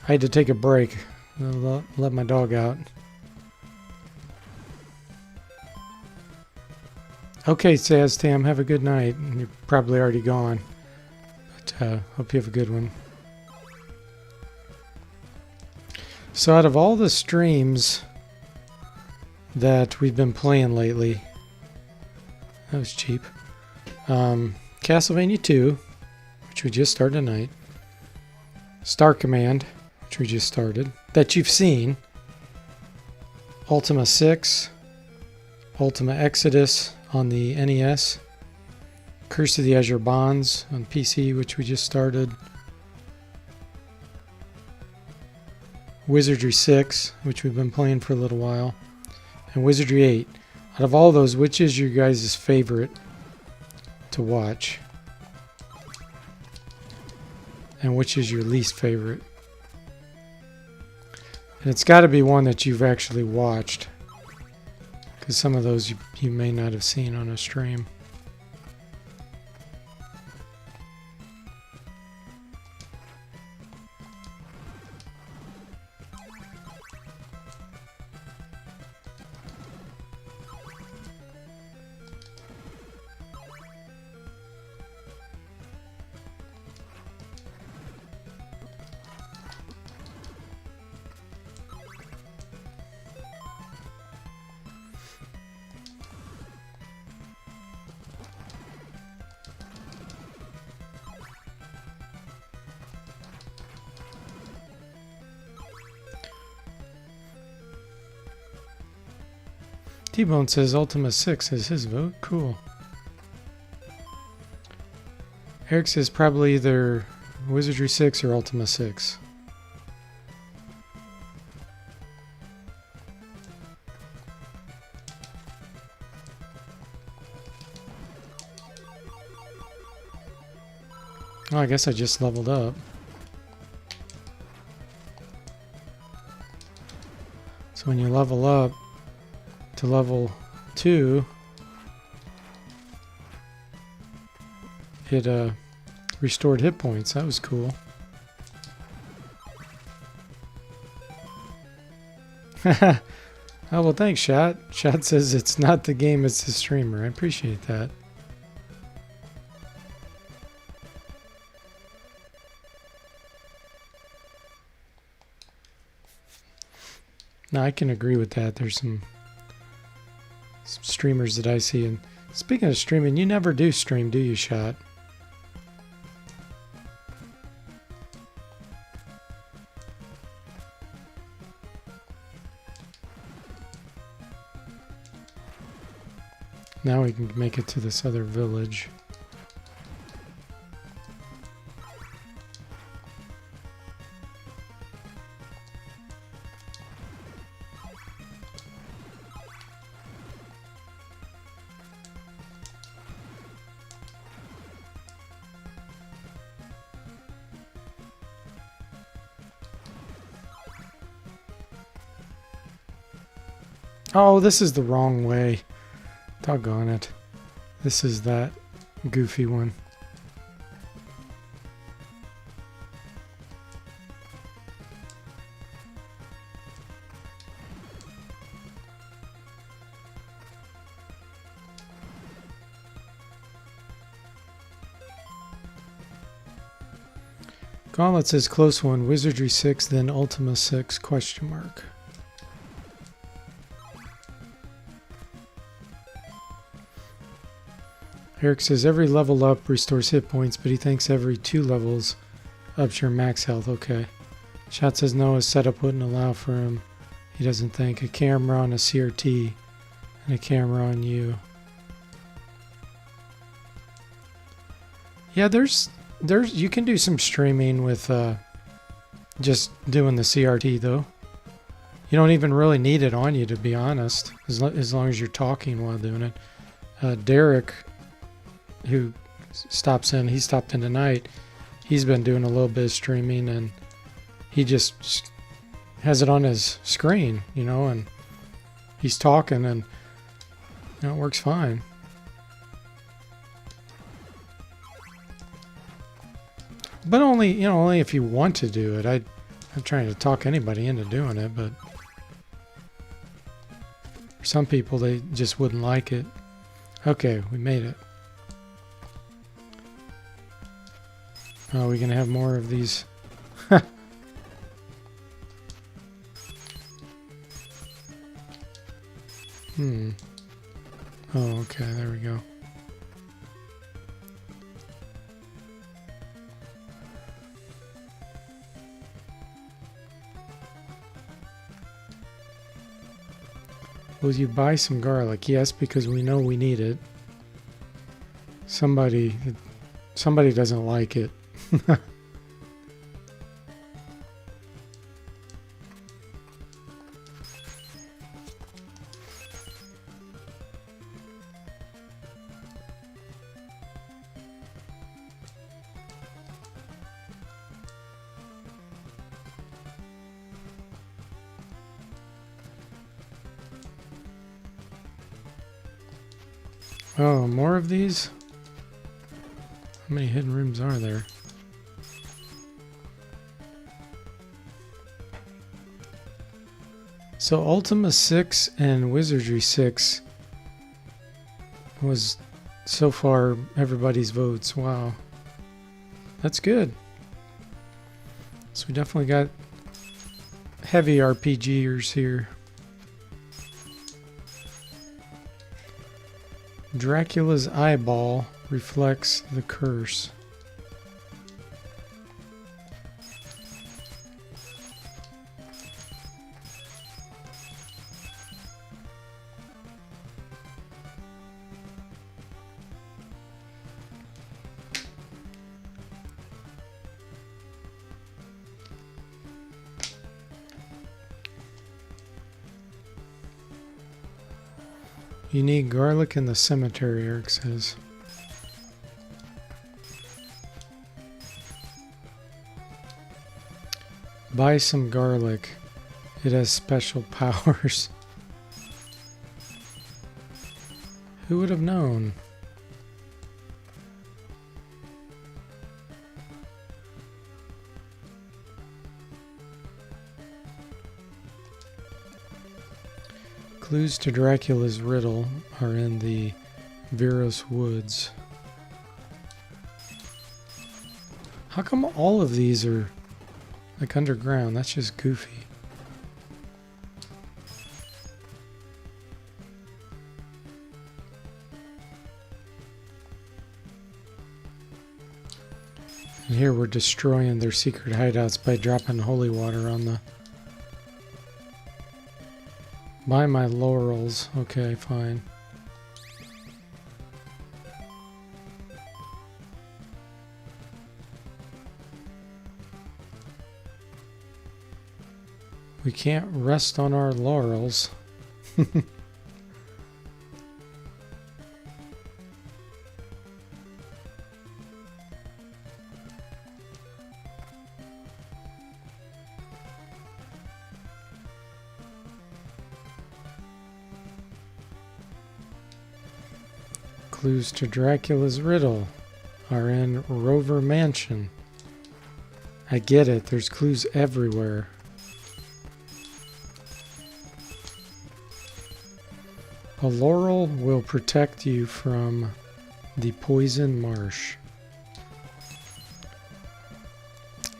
I had to take a break. Let my dog out. Okay, Saz Tam, have a good night. You're probably already gone, but hope you have a good one. So out of all the streams that we've been playing lately, that was cheap. Castlevania II, which we just started tonight. Star Command, which we just started, that you've seen. Ultima 6, Ultima Exodus on the NES, Curse of the Azure Bonds on PC, which we just started. Wizardry 6, which we've been playing for a little while, and Wizardry 8. Out of all those, which is your guys' favorite to watch? And which is your least favorite? And it's got to be one that you've actually watched, because some of those you may not have seen on a stream. T-Bone says Ultima 6 is his vote. Cool. Eric says probably either Wizardry 6 or Ultima 6. Oh, I guess I just leveled up. So when you level up to level 2, it restored hit points. That was cool. Oh, well, thanks, Shot. Shot says it's not the game, it's the streamer. I appreciate that. No, I can agree with that. There's some streamers that I see. And speaking of streaming, you never do stream, do you, Shot? Now we can make it to this other village. Oh, this is the wrong way. Doggone it. This is that goofy one. Gauntlet says close one. Wizardry 6, then Ultima 6, question mark. Eric says every level up restores hit points, but he thinks every 2 levels ups your max health. Okay. Shot says no, his setup wouldn't allow for him. He doesn't think. A camera on a CRT and a camera on you. Yeah, there's you can do some streaming with just doing the CRT though. You don't even really need it on you, to be honest, as long as you're talking while doing it. Derek, who stops in, he stopped in tonight. He's been doing a little bit of streaming, and he just has it on his screen, you know, and he's talking, and you know, it works fine. But only, you know, only if you want to do it. I'm trying to talk anybody into doing it, but for some people, they just wouldn't like it. Okay, we made it. Oh, we're gonna have more of these. Oh, okay, there we go. Will you buy some garlic? Yes, because we know we need it. Somebody doesn't like it. Oh, more of these? How many hidden rooms are there? So Ultima 6 and Wizardry 6 was so far everybody's votes. Wow. That's good. So we definitely got heavy RPGers here. Dracula's eyeball reflects the curse. You need garlic in the cemetery, Eric says. Buy some garlic. It has special powers. Who would have known? Clues to Dracula's riddle are in the Veros Woods. How come all of these are like underground? That's just goofy. And here we're destroying their secret hideouts by dropping holy water on the... Buy my laurels. Okay, fine. We can't rest on our laurels. Clues to Dracula's riddle are in Rover Mansion. I get it, there's clues everywhere. A laurel will protect you from the poison marsh.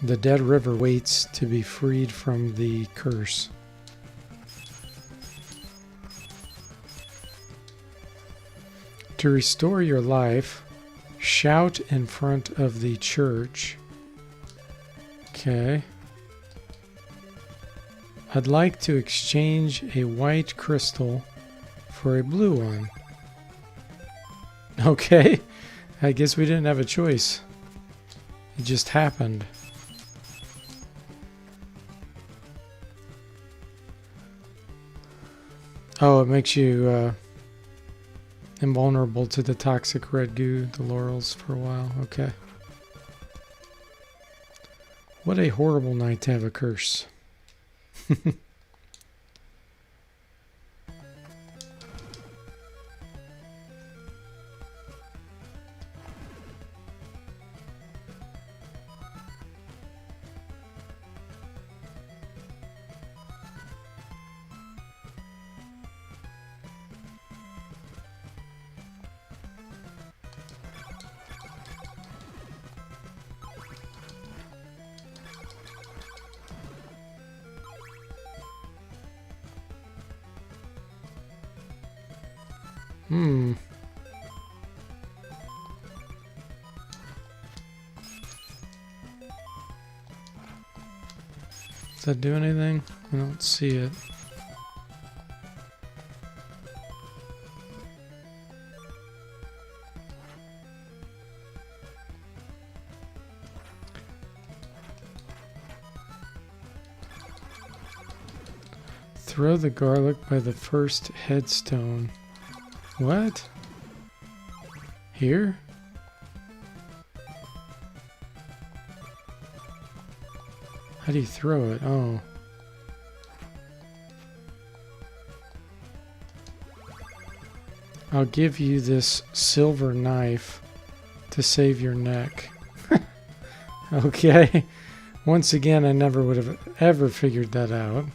The dead river waits to be freed from the curse. To restore your life, shout in front of the church. Okay. I'd like to exchange a white crystal for a blue one. Okay. I guess we didn't have a choice. It just happened. Oh, it makes you invulnerable to the toxic red goo, the laurels, for a while. Okay. What a horrible night to have a curse. Does that do anything? I don't see it. Throw the garlic by the first headstone. What? Here? How do you throw it? Oh. I'll give you this silver knife to save your neck. Okay. Once again, I never would have ever figured that out.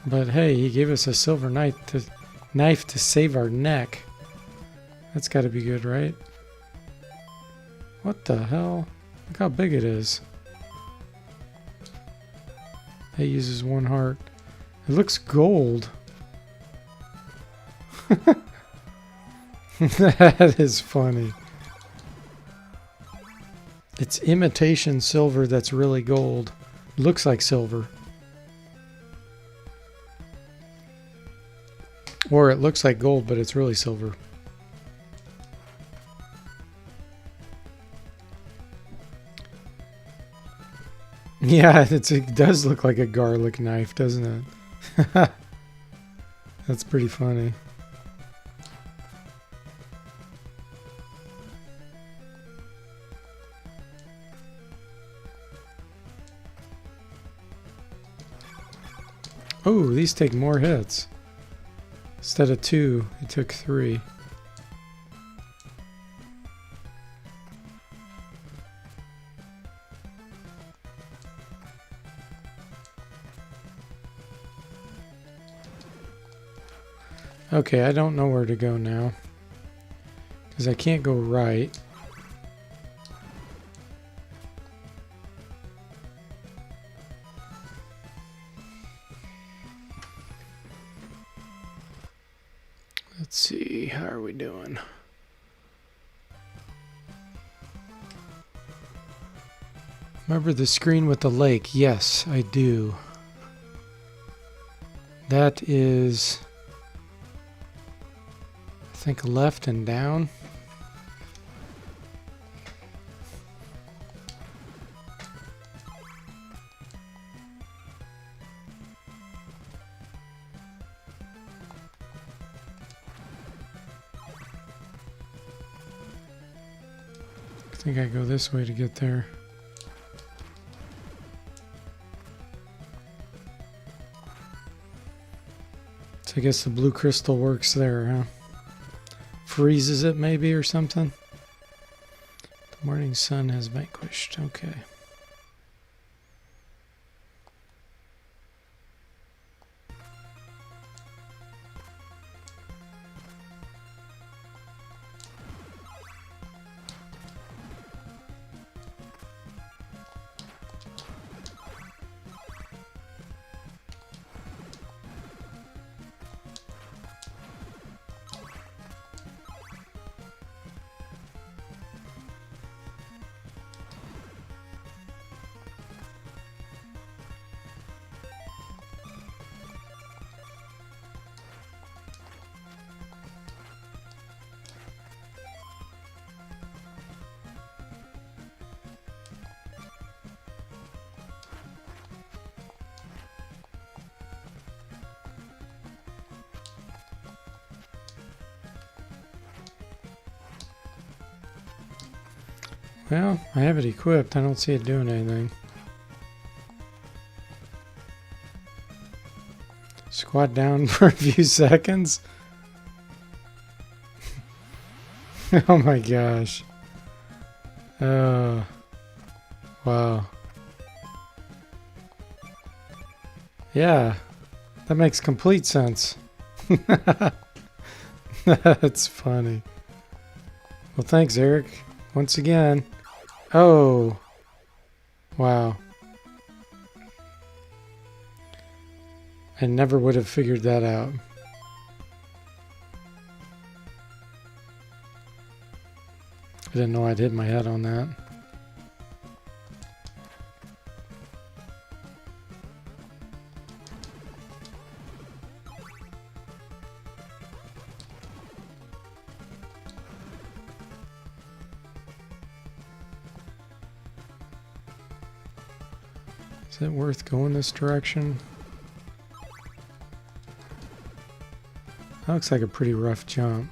But hey, he gave us a silver knife to save our neck. That's got to be good, right? What the hell? Look how big it is. It uses 1 heart. It looks gold. That is funny. It's imitation silver that's really gold. Looks like silver. Or it looks like gold, but it's really silver. Yeah, it does look like a garlic knife, doesn't it? That's pretty funny. Oh, these take more hits. Instead of 2, it took 3. Okay, I don't know where to go now. Because I can't go right. Let's see, how are we doing? Remember the screen with the lake? Yes, I do. That is, I think, left and down. I think I go this way to get there. So I guess the blue crystal works there, huh? Freezes it maybe or something? The morning sun has vanquished. Okay. Well, I have it equipped. I don't see it doing anything. Squat down for a few seconds. Oh my gosh. Oh. Wow. Yeah. That makes complete sense. That's funny. Well, thanks, Eric. Once again. Oh. Wow. I never would have figured that out. I didn't know I'd hit my head on that. Is it worth going this direction? That looks like a pretty rough jump.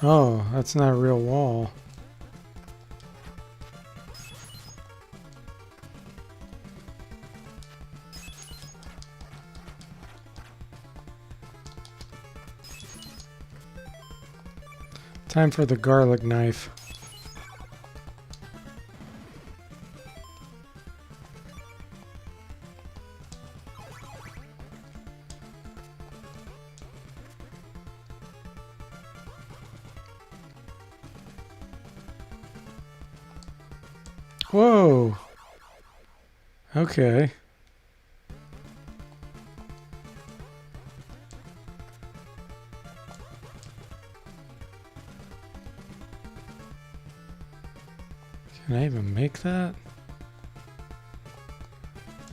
Oh, that's not a real wall. Time for the garlic knife. Whoa. Okay. Can I even make that?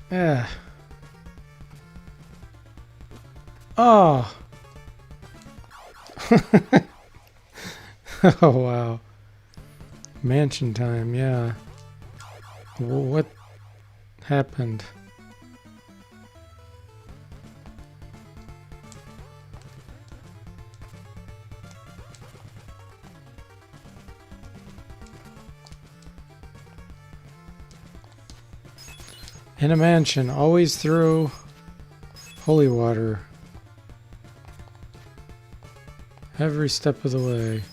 Yeah. Oh. Oh, wow. Mansion time, yeah. What happened? In a mansion, always through holy water. Every step of the way.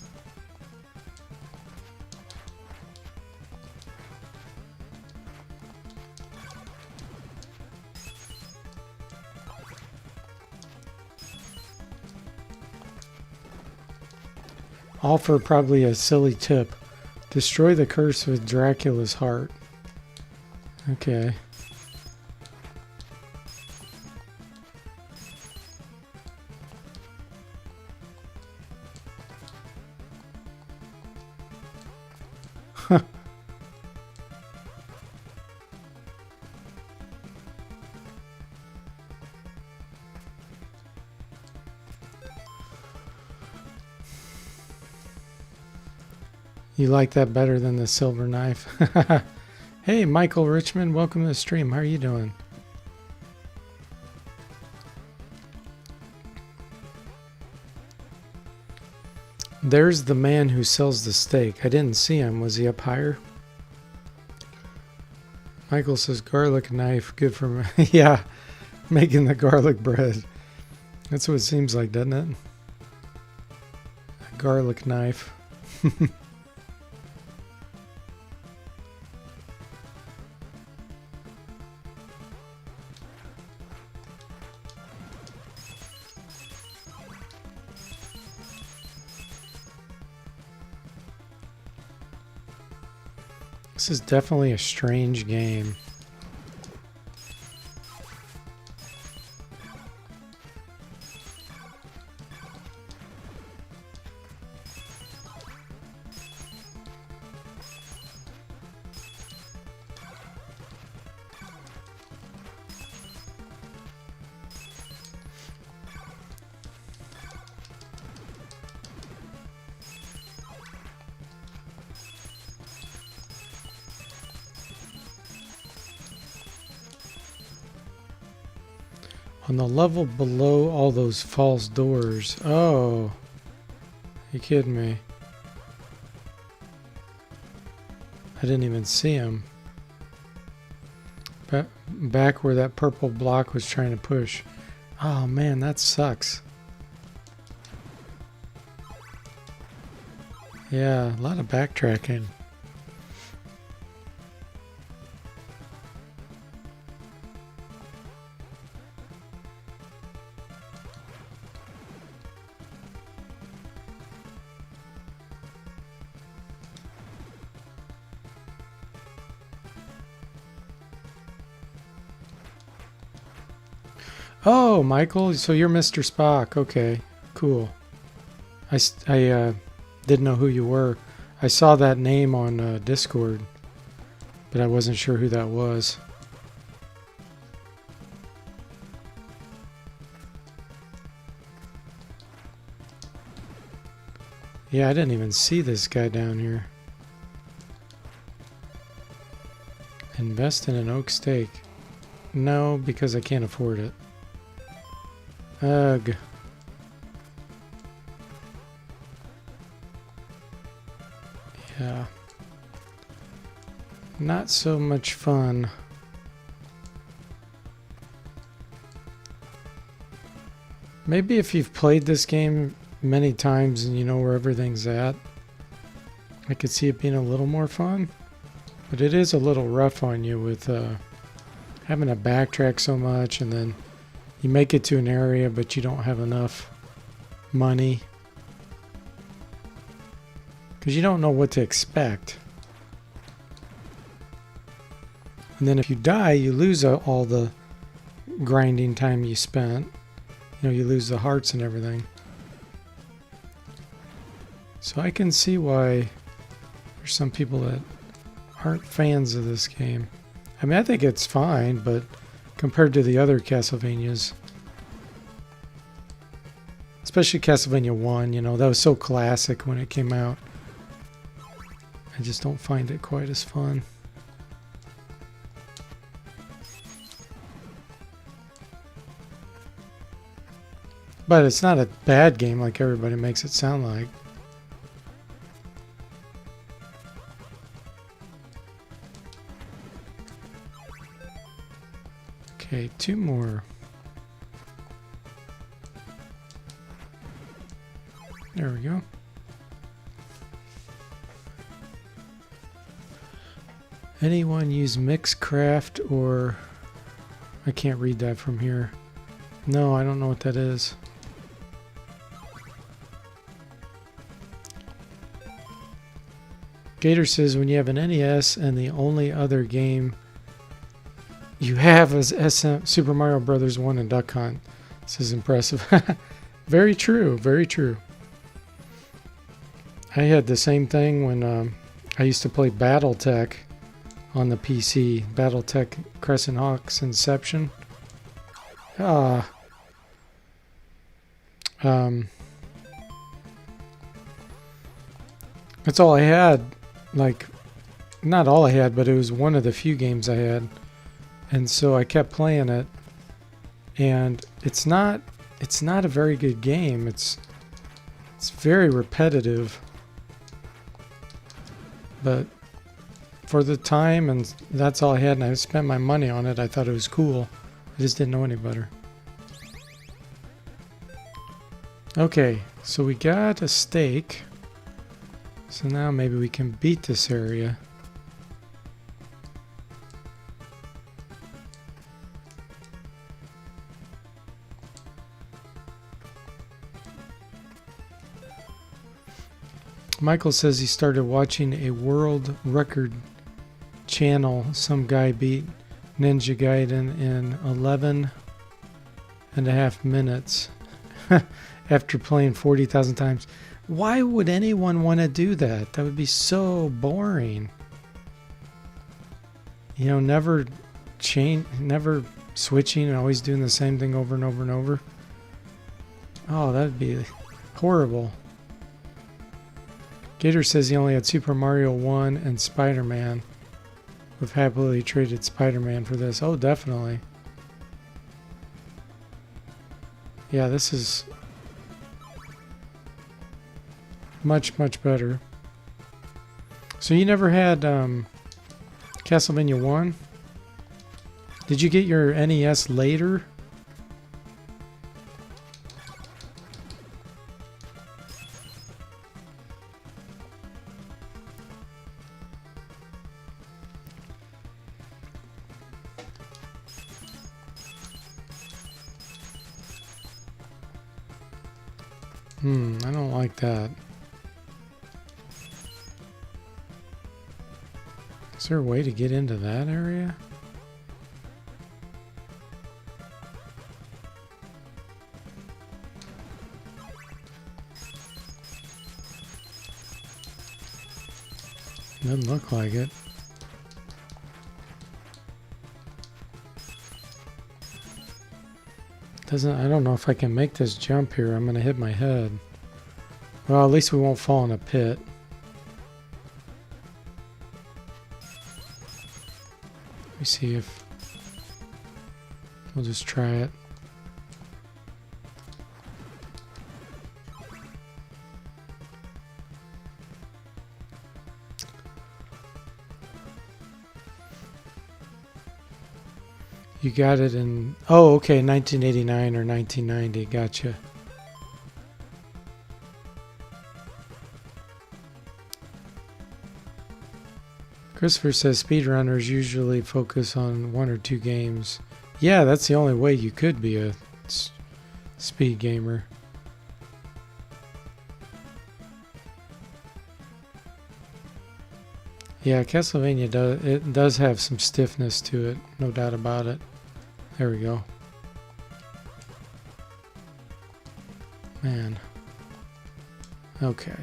Offer probably a silly tip. Destroy the curse with Dracula's heart. Okay. You like that better than the silver knife? Hey, Michael Richmond, welcome to the stream. How are you doing? There's the man who sells the steak. I didn't see him. Was he up higher? Michael says garlic knife, good for me. Yeah, making the garlic bread. That's what it seems like, doesn't it? A garlic knife. This is definitely a strange game. On the level below all those false doors. Oh. You kidding me? I didn't even see him. Back where that purple block was trying to push. Oh man, that sucks. Yeah, a lot of backtracking. Oh, Michael, so you're Mr. Spock. Okay, cool. I didn't know who you were. I saw that name on Discord, but I wasn't sure who that was. Yeah, I didn't even see this guy down here. Invest in an oak stake. No, because I can't afford it. Ugh. Yeah. Not so much fun. Maybe if you've played this game many times and you know where everything's at, I could see it being a little more fun. But it is a little rough on you with having to backtrack so much, and then you make it to an area but you don't have enough money because you don't know what to expect. And then if you die, you lose all the grinding time you spent. You know, you lose the hearts and everything. So I can see why there's some people that aren't fans of this game. I mean, I think it's fine, but compared to the other Castlevanias, especially Castlevania 1, you know, that was so classic when it came out. I just don't find it quite as fun. But it's not a bad game like everybody makes it sound like. Okay, 2 more. There we go. Anyone use Mixcraft or... I can't read that from here. No, I don't know what that is. Gator says when you have an NES and the only other game you have is Super Mario Brothers 1 and Duck Hunt. This is impressive. Very true, very true. I had the same thing when I used to play Battletech on the PC. Battletech Crescent Hawks Inception. That's all I had. Like, not all I had, but it was one of the few games I had. And so I kept playing it. And it's not a very good game. It's very repetitive. But for the time, and that's all I had, and I spent my money on it, I thought it was cool. I just didn't know any better. Okay, so we got a stake. So now maybe we can beat this area. Michael says he started watching a world record channel. Some guy beat Ninja Gaiden in 11.5 minutes after playing 40,000 times. Why would anyone want to do that? That would be so boring. You know, never switching and always doing the same thing over and over and over. Oh, that'd be horrible. Gator says he only had Super Mario 1 and Spider-Man. We've happily traded Spider-Man for this. Oh, definitely. Yeah, this is... Much, much better. So you never had Castlevania 1? Did you get your NES later? I don't like that. Is there a way to get into that area? Doesn't look like it. I don't know if I can make this jump here. I'm gonna hit my head. Well, at least we won't fall in a pit. Let me see if we'll just try it. You got it in, oh, okay, 1989 or 1990. Gotcha. Christopher says speedrunners usually focus on 1 or 2 games. Yeah, that's the only way you could be a speed gamer. Yeah, Castlevania does have some stiffness to it, no doubt about it. There we go. Man. Okay.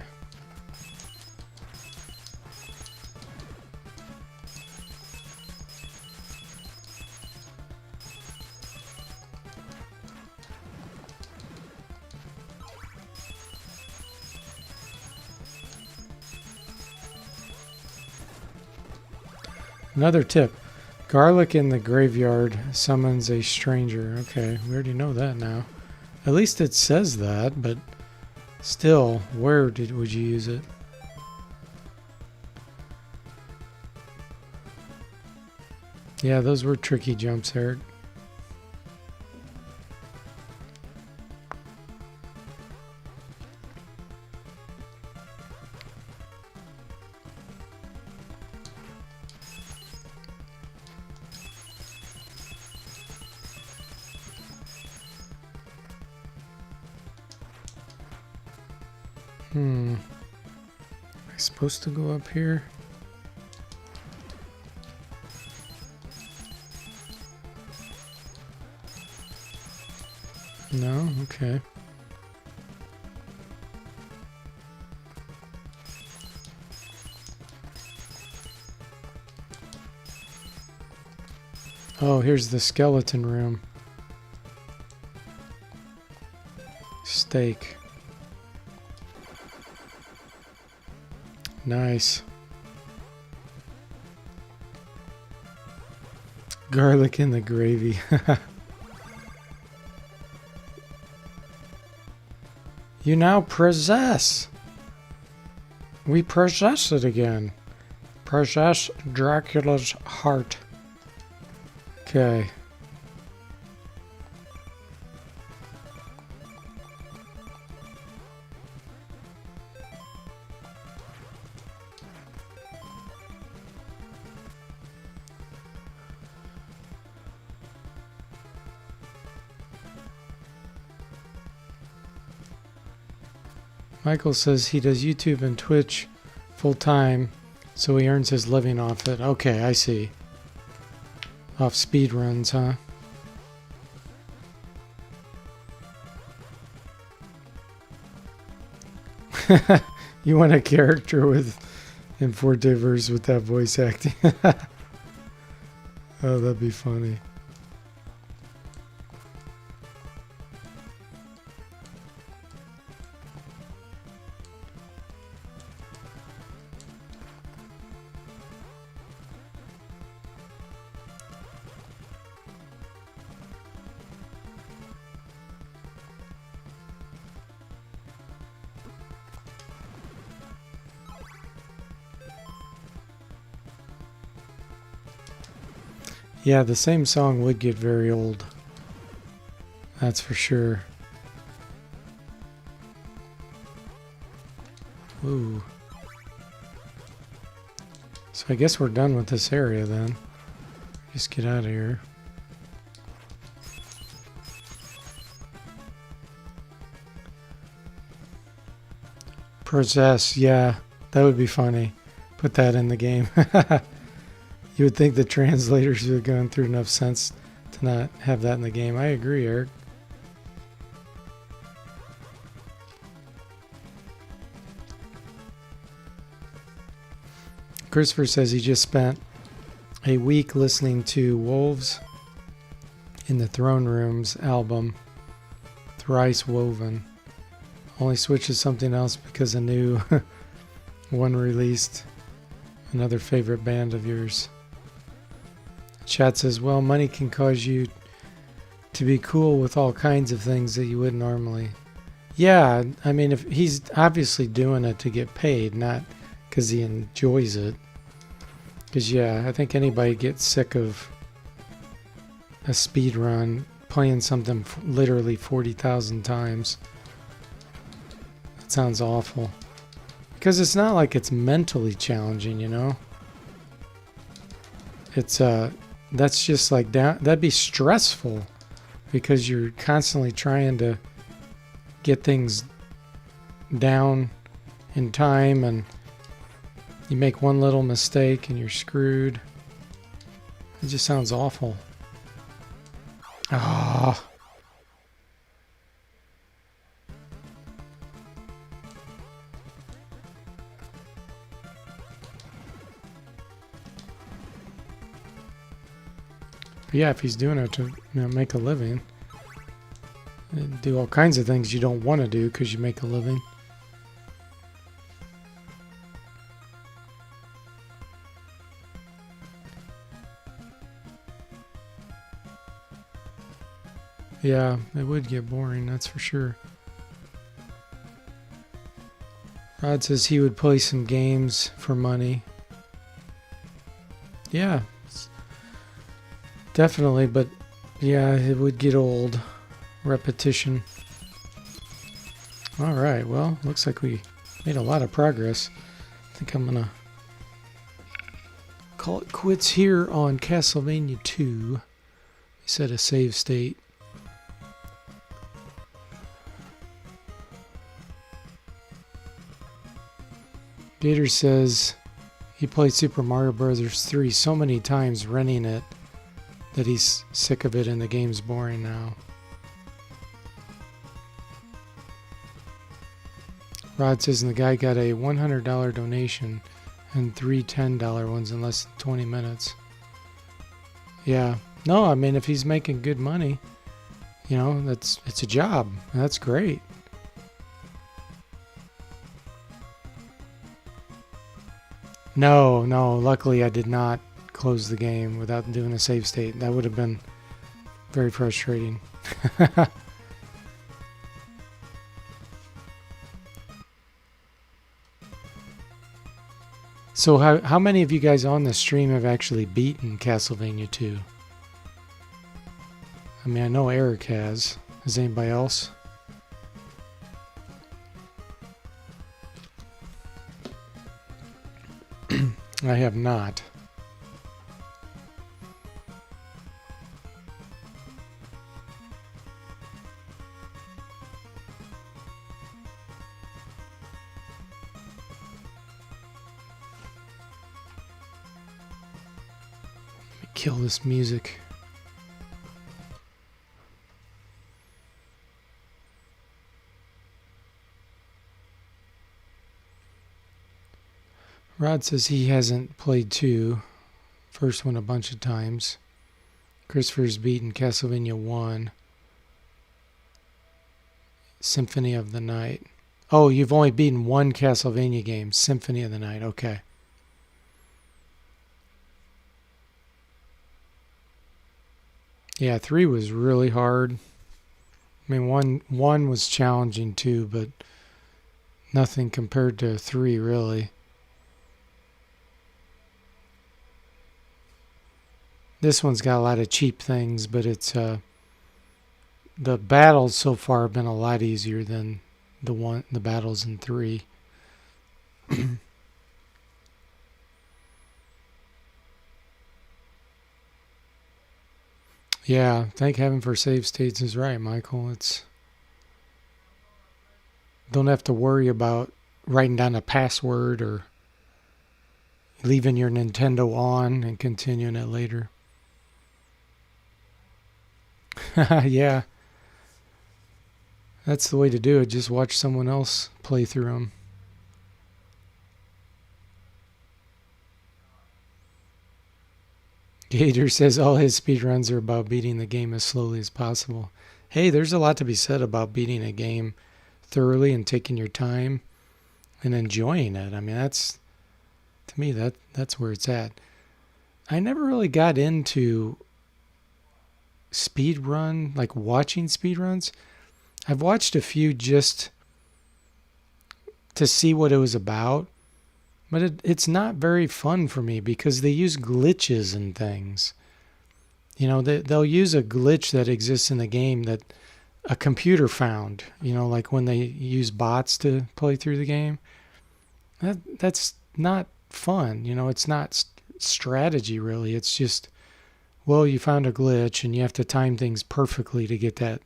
Another tip. Garlic in the graveyard summons a stranger. Okay, we already know that now. At least it says that, but still, where would you use it? Yeah, those were tricky jumps, Eric. Am I supposed to go up here? No? Okay. Oh, here's the skeleton room. Steak. Nice. Garlic in the gravy. You now possess. We possess it again. Possess Dracula's heart. Okay. Michael says he does YouTube and Twitch full time, so he earns his living off it. Okay, I see. Off speed runs, huh? You want a character with in Forteverse with that voice acting? Oh, that'd be funny. Yeah, the same song would get very old. That's for sure. Ooh. So I guess we're done with this area then. Just get out of here. Possess, yeah, that would be funny. Put that in the game. You would think the translators would have gone through enough sense to not have that in the game. I agree, Eric. Christopher says he just spent a week listening to Wolves in the Throne Rooms album, Thrice Woven. Only switches something else because a new one released. Another favorite band of yours. Chat says, well, money can cause you to be cool with all kinds of things that you wouldn't normally. Yeah, I mean, if he's obviously doing it to get paid, not because he enjoys it. Because, yeah, I think anybody gets sick of a speed run playing something literally 40,000 times. That sounds awful. Because it's not like it's mentally challenging, you know? It's, that's just like, that'd be stressful. Because you're constantly trying to get things down in time, and you make one little mistake and you're screwed. It just sounds awful. Ah. But yeah, if he's doing it to make a living, and do all kinds of things you don't want to do because you make a living. Yeah, it would get boring, that's for sure. Rod says he would play some games for money. Yeah, definitely, but yeah, it would get old. Repetition. Alright, well, looks like we made a lot of progress. I think I'm gonna call it quits here on Castlevania II. We set a save state. Gator says he played Super Mario Bros. 3 so many times renting it that he's sick of it and the game's boring now. Rod says and the guy got a $100 donation and 3 $10 ones in less than 20 minutes. Yeah. No, I mean, if he's making good money, you know, it's a job. That's great. No, luckily I did not close the game without doing a save state. That would have been very frustrating. So how many of you guys on the stream have actually beaten Castlevania 2? I mean, I know Eric has. Has anybody else? I have not. Let me kill this music. Rod says he hasn't played 2. First one a bunch of times. Christopher's beaten Castlevania 1. Symphony of the Night. Oh, you've only beaten one Castlevania game. Symphony of the Night. Okay. Yeah, 3 was really hard. I mean, one was challenging too, but nothing compared to 3 really. This one's got a lot of cheap things, but it's the battles so far have been a lot easier than the battles in 3. Yeah, thank heaven for save states is right, Michael. It's don't have to worry about writing down a password or leaving your Nintendo on and continuing it later. Yeah, that's the way to do it. Just watch someone else play through them. Gator says all his speedruns are about beating the game as slowly as possible. Hey, there's a lot to be said about beating a game thoroughly and taking your time and enjoying it. I mean, that's to me that's where it's at. I never really got into speedrun, like watching speedruns. I've watched a few just to see what it was about, but it's not very fun for me because they use glitches and things. They'll use a glitch that exists in the game that a computer found. Like when they use bots to play through the game. That's not fun. It's not strategy really. It's just, well, you found a glitch and you have to time things perfectly to get that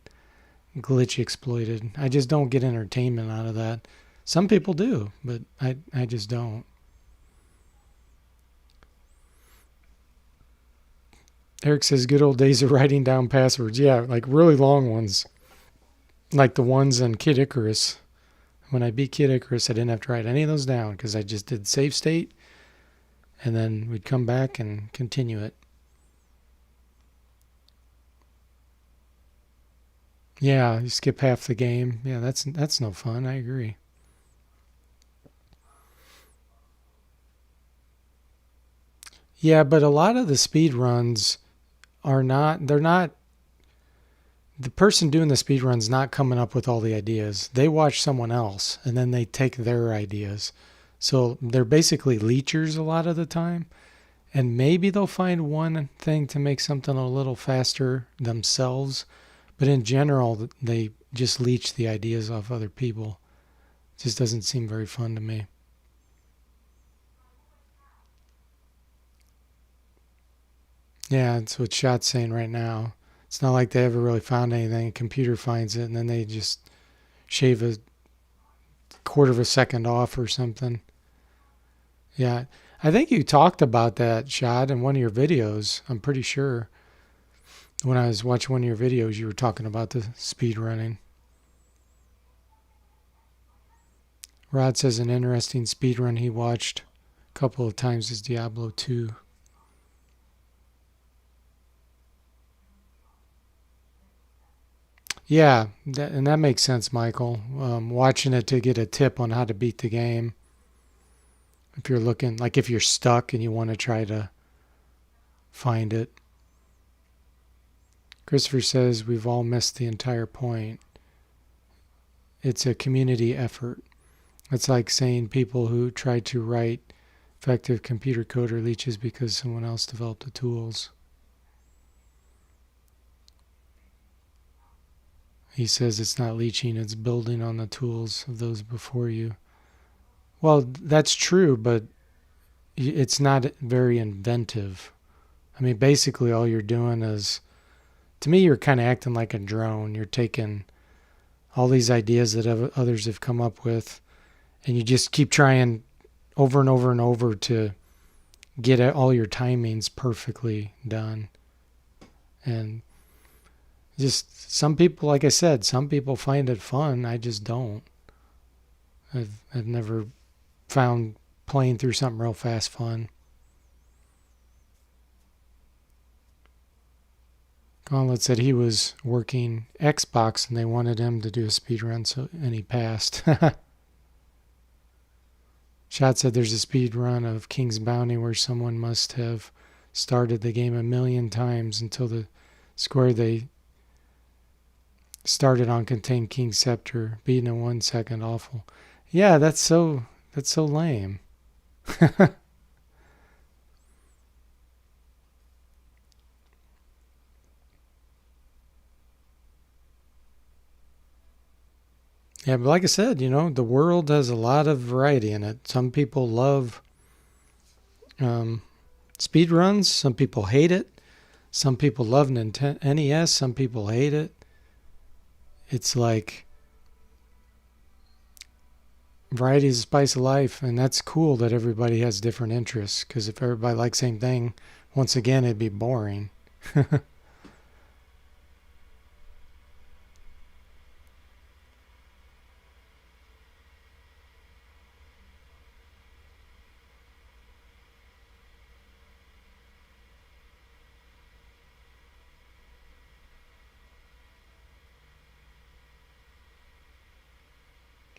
glitch exploited. I just don't get entertainment out of that. Some people do, but I just don't. Eric says good old days of writing down passwords. Yeah, like really long ones. Like the ones in Kid Icarus. When I beat Kid Icarus, I didn't have to write any of those down because I just did save state and then we'd come back and continue it. Yeah, you skip half the game. Yeah, that's no fun. I agree. Yeah, but a lot of the speed runs are not they're not the person doing the speed run's not coming up with all the ideas. They watch someone else and then they take their ideas. So they're basically leechers a lot of the time. And maybe they'll find one thing to make something a little faster themselves. But in general, they just leech the ideas off other people. It just doesn't seem very fun to me. Yeah, that's what Shot's saying right now. It's not like they ever really found anything. A computer finds it and then they just shave a quarter of a second off or something. Yeah, I think you talked about that, Shot, in one of your videos. I'm pretty sure. When I was watching one of your videos, you were talking about the speed running. Rod says an interesting speed run he watched a couple of times is Diablo 2. Yeah, and that makes sense, Michael. Watching it to get a tip on how to beat the game. If you're looking, like if you're stuck and you want to try to find it. Christopher says we've all missed the entire point. It's a community effort. It's like saying people who try to write effective computer code are leeches because someone else developed the tools. He says it's not leeching, it's building on the tools of those before you. Well, that's true, but it's not very inventive. I mean, basically all you're doing is, to me, you're kind of acting like a drone. You're taking all these ideas that others have come up with, and you just keep trying over and over and over to get all your timings perfectly done. And just some people, like I said, some people find it fun. I just don't. I've never found playing through something real fast fun. Gauntlet said he was working Xbox and they wanted him to do a speed run, and he passed. Shot said there's a speed run of King's Bounty where someone must have started the game a million times until the square they started on contained King's Scepter, beaten in 1 second. Awful. Yeah, that's so lame. Yeah, but like I said, the world has a lot of variety in it. Some people love um, speed runs. Some people hate it. Some people love NES. Some people hate it. It's like variety is the spice of life, and that's cool that everybody has different interests. Because if everybody likes the same thing, once again, it'd be boring.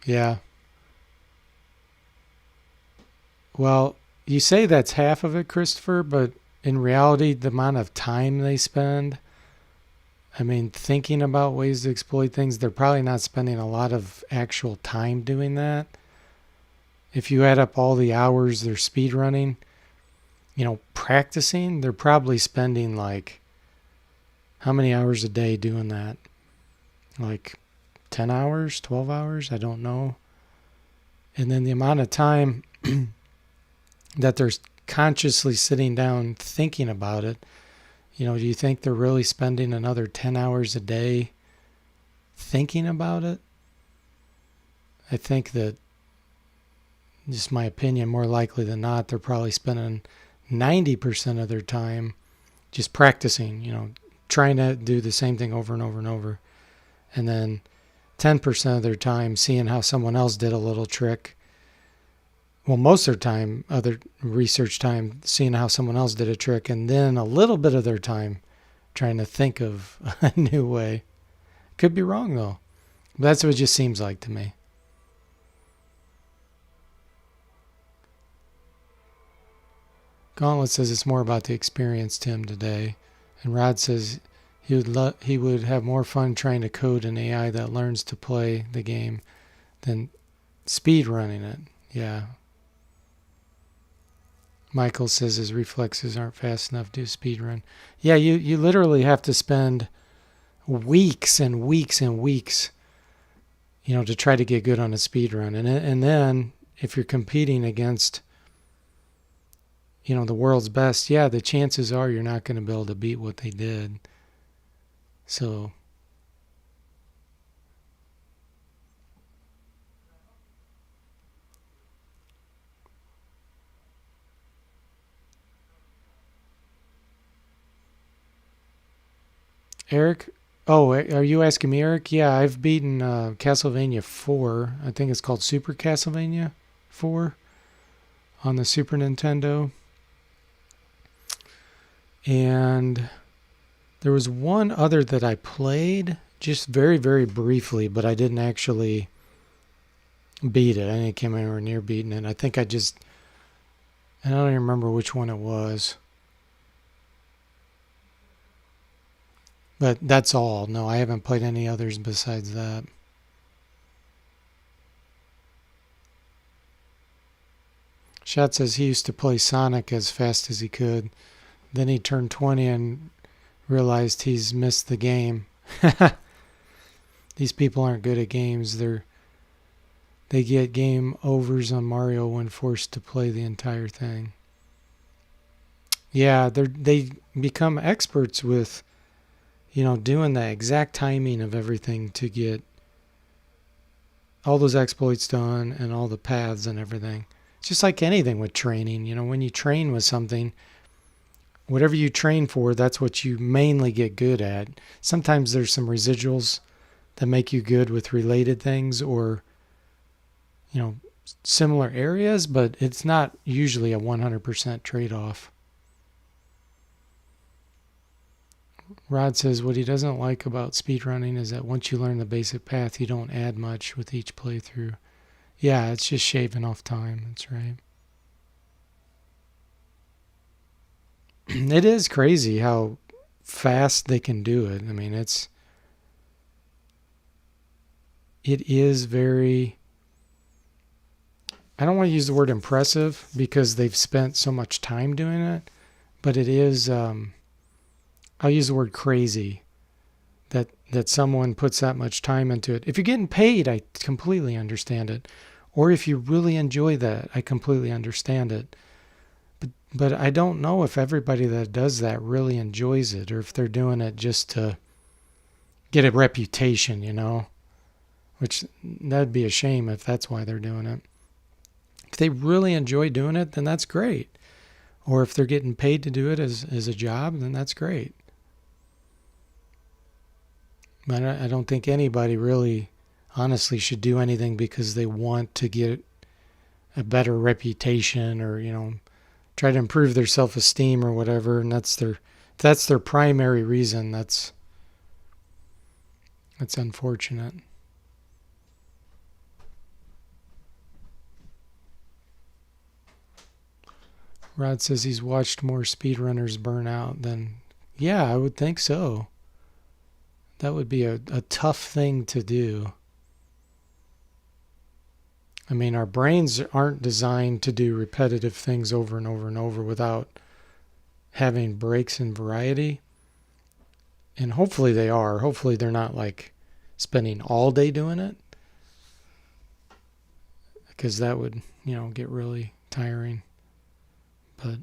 Yeah. Well, you say that's half of it, Christopher, but in reality, the amount of time they spend, I mean, thinking about ways to exploit things, they're probably not spending a lot of actual time doing that. If you add up all the hours they're speed running, practicing, they're probably spending like how many hours a day doing that? Like 10 hours, 12 hours? I don't know. And then the amount of time that they're consciously sitting down thinking about it, do you think they're really spending another 10 hours a day thinking about it? I think that, just my opinion, more likely than not, they're probably spending 90% of their time just practicing, trying to do the same thing over and over and over. And then 10% of their time seeing how someone else did a little trick. Well, most of their time, other research time, seeing how someone else did a trick, and then a little bit of their time trying to think of a new way. Could be wrong, though. But that's what it just seems like to me. Gauntlet says it's more about the experience, Tim, today. And Rod says he would have more fun trying to code an AI that learns to play the game than speed running it. Yeah. Michael says his reflexes aren't fast enough to do a speed run. Yeah, you literally have to spend weeks and weeks and weeks, to try to get good on a speed run. And then if you're competing against, the world's best, yeah, the chances are you're not going to be able to beat what they did. So Eric, oh, are you asking me, Eric? Yeah, I've beaten Castlevania 4. I think it's called Super Castlevania 4 on the Super Nintendo. And there was one other that I played just very, very briefly, but I didn't actually beat it. I didn't come anywhere near beating it. I don't even remember which one it was. But that's all. No, I haven't played any others besides that. Shot says he used to play Sonic as fast as he could. Then he turned 20 and realized he's missed the game. These people aren't good at games. They get game overs on Mario when forced to play the entire thing. Yeah, they become experts with, doing the exact timing of everything to get all those exploits done and all the paths and everything. It's just like anything with training. When you train with something, whatever you train for, that's what you mainly get good at. Sometimes there's some residuals that make you good with related things or, similar areas, but it's not usually a 100% trade-off. Rod says what he doesn't like about speedrunning is that once you learn the basic path, you don't add much with each playthrough. Yeah, it's just shaving off time. That's right. It is crazy how fast they can do it. I mean, it is very, I don't want to use the word impressive because they've spent so much time doing it, but it is, I'll use the word crazy that someone puts that much time into it. If you're getting paid, I completely understand it. Or if you really enjoy that, I completely understand it. But I don't know if everybody that does that really enjoys it, or if they're doing it just to get a reputation, you know? Which, that'd be a shame if that's why they're doing it. If they really enjoy doing it, then that's great. Or if they're getting paid to do it as a job, then that's great. But I don't think anybody really, honestly, should do anything because they want to get a better reputation, or, you know, try to improve their self-esteem or whatever. And that's their primary reason. That's unfortunate. Rod says he's watched more speedrunners burn out than... Yeah, I would think so. That would be a tough thing to do. I mean, our brains aren't designed to do repetitive things over and over and over without having breaks in variety. And hopefully they are. Hopefully they're not like spending all day doing it, because that would, you know, get really tiring. But,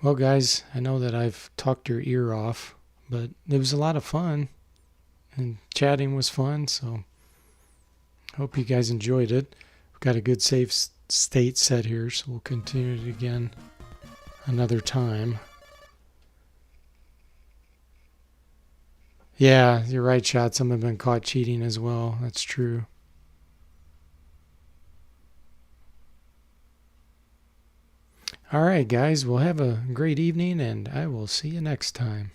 well, guys, I know that I've talked your ear off, but it was a lot of fun, and chatting was fun, so hope you guys enjoyed it. We've got a good save state set here, so we'll continue it again another time. Yeah, you're right, Shot. Some have been caught cheating as well. That's true. All right, guys, well, have a great evening, and I will see you next time.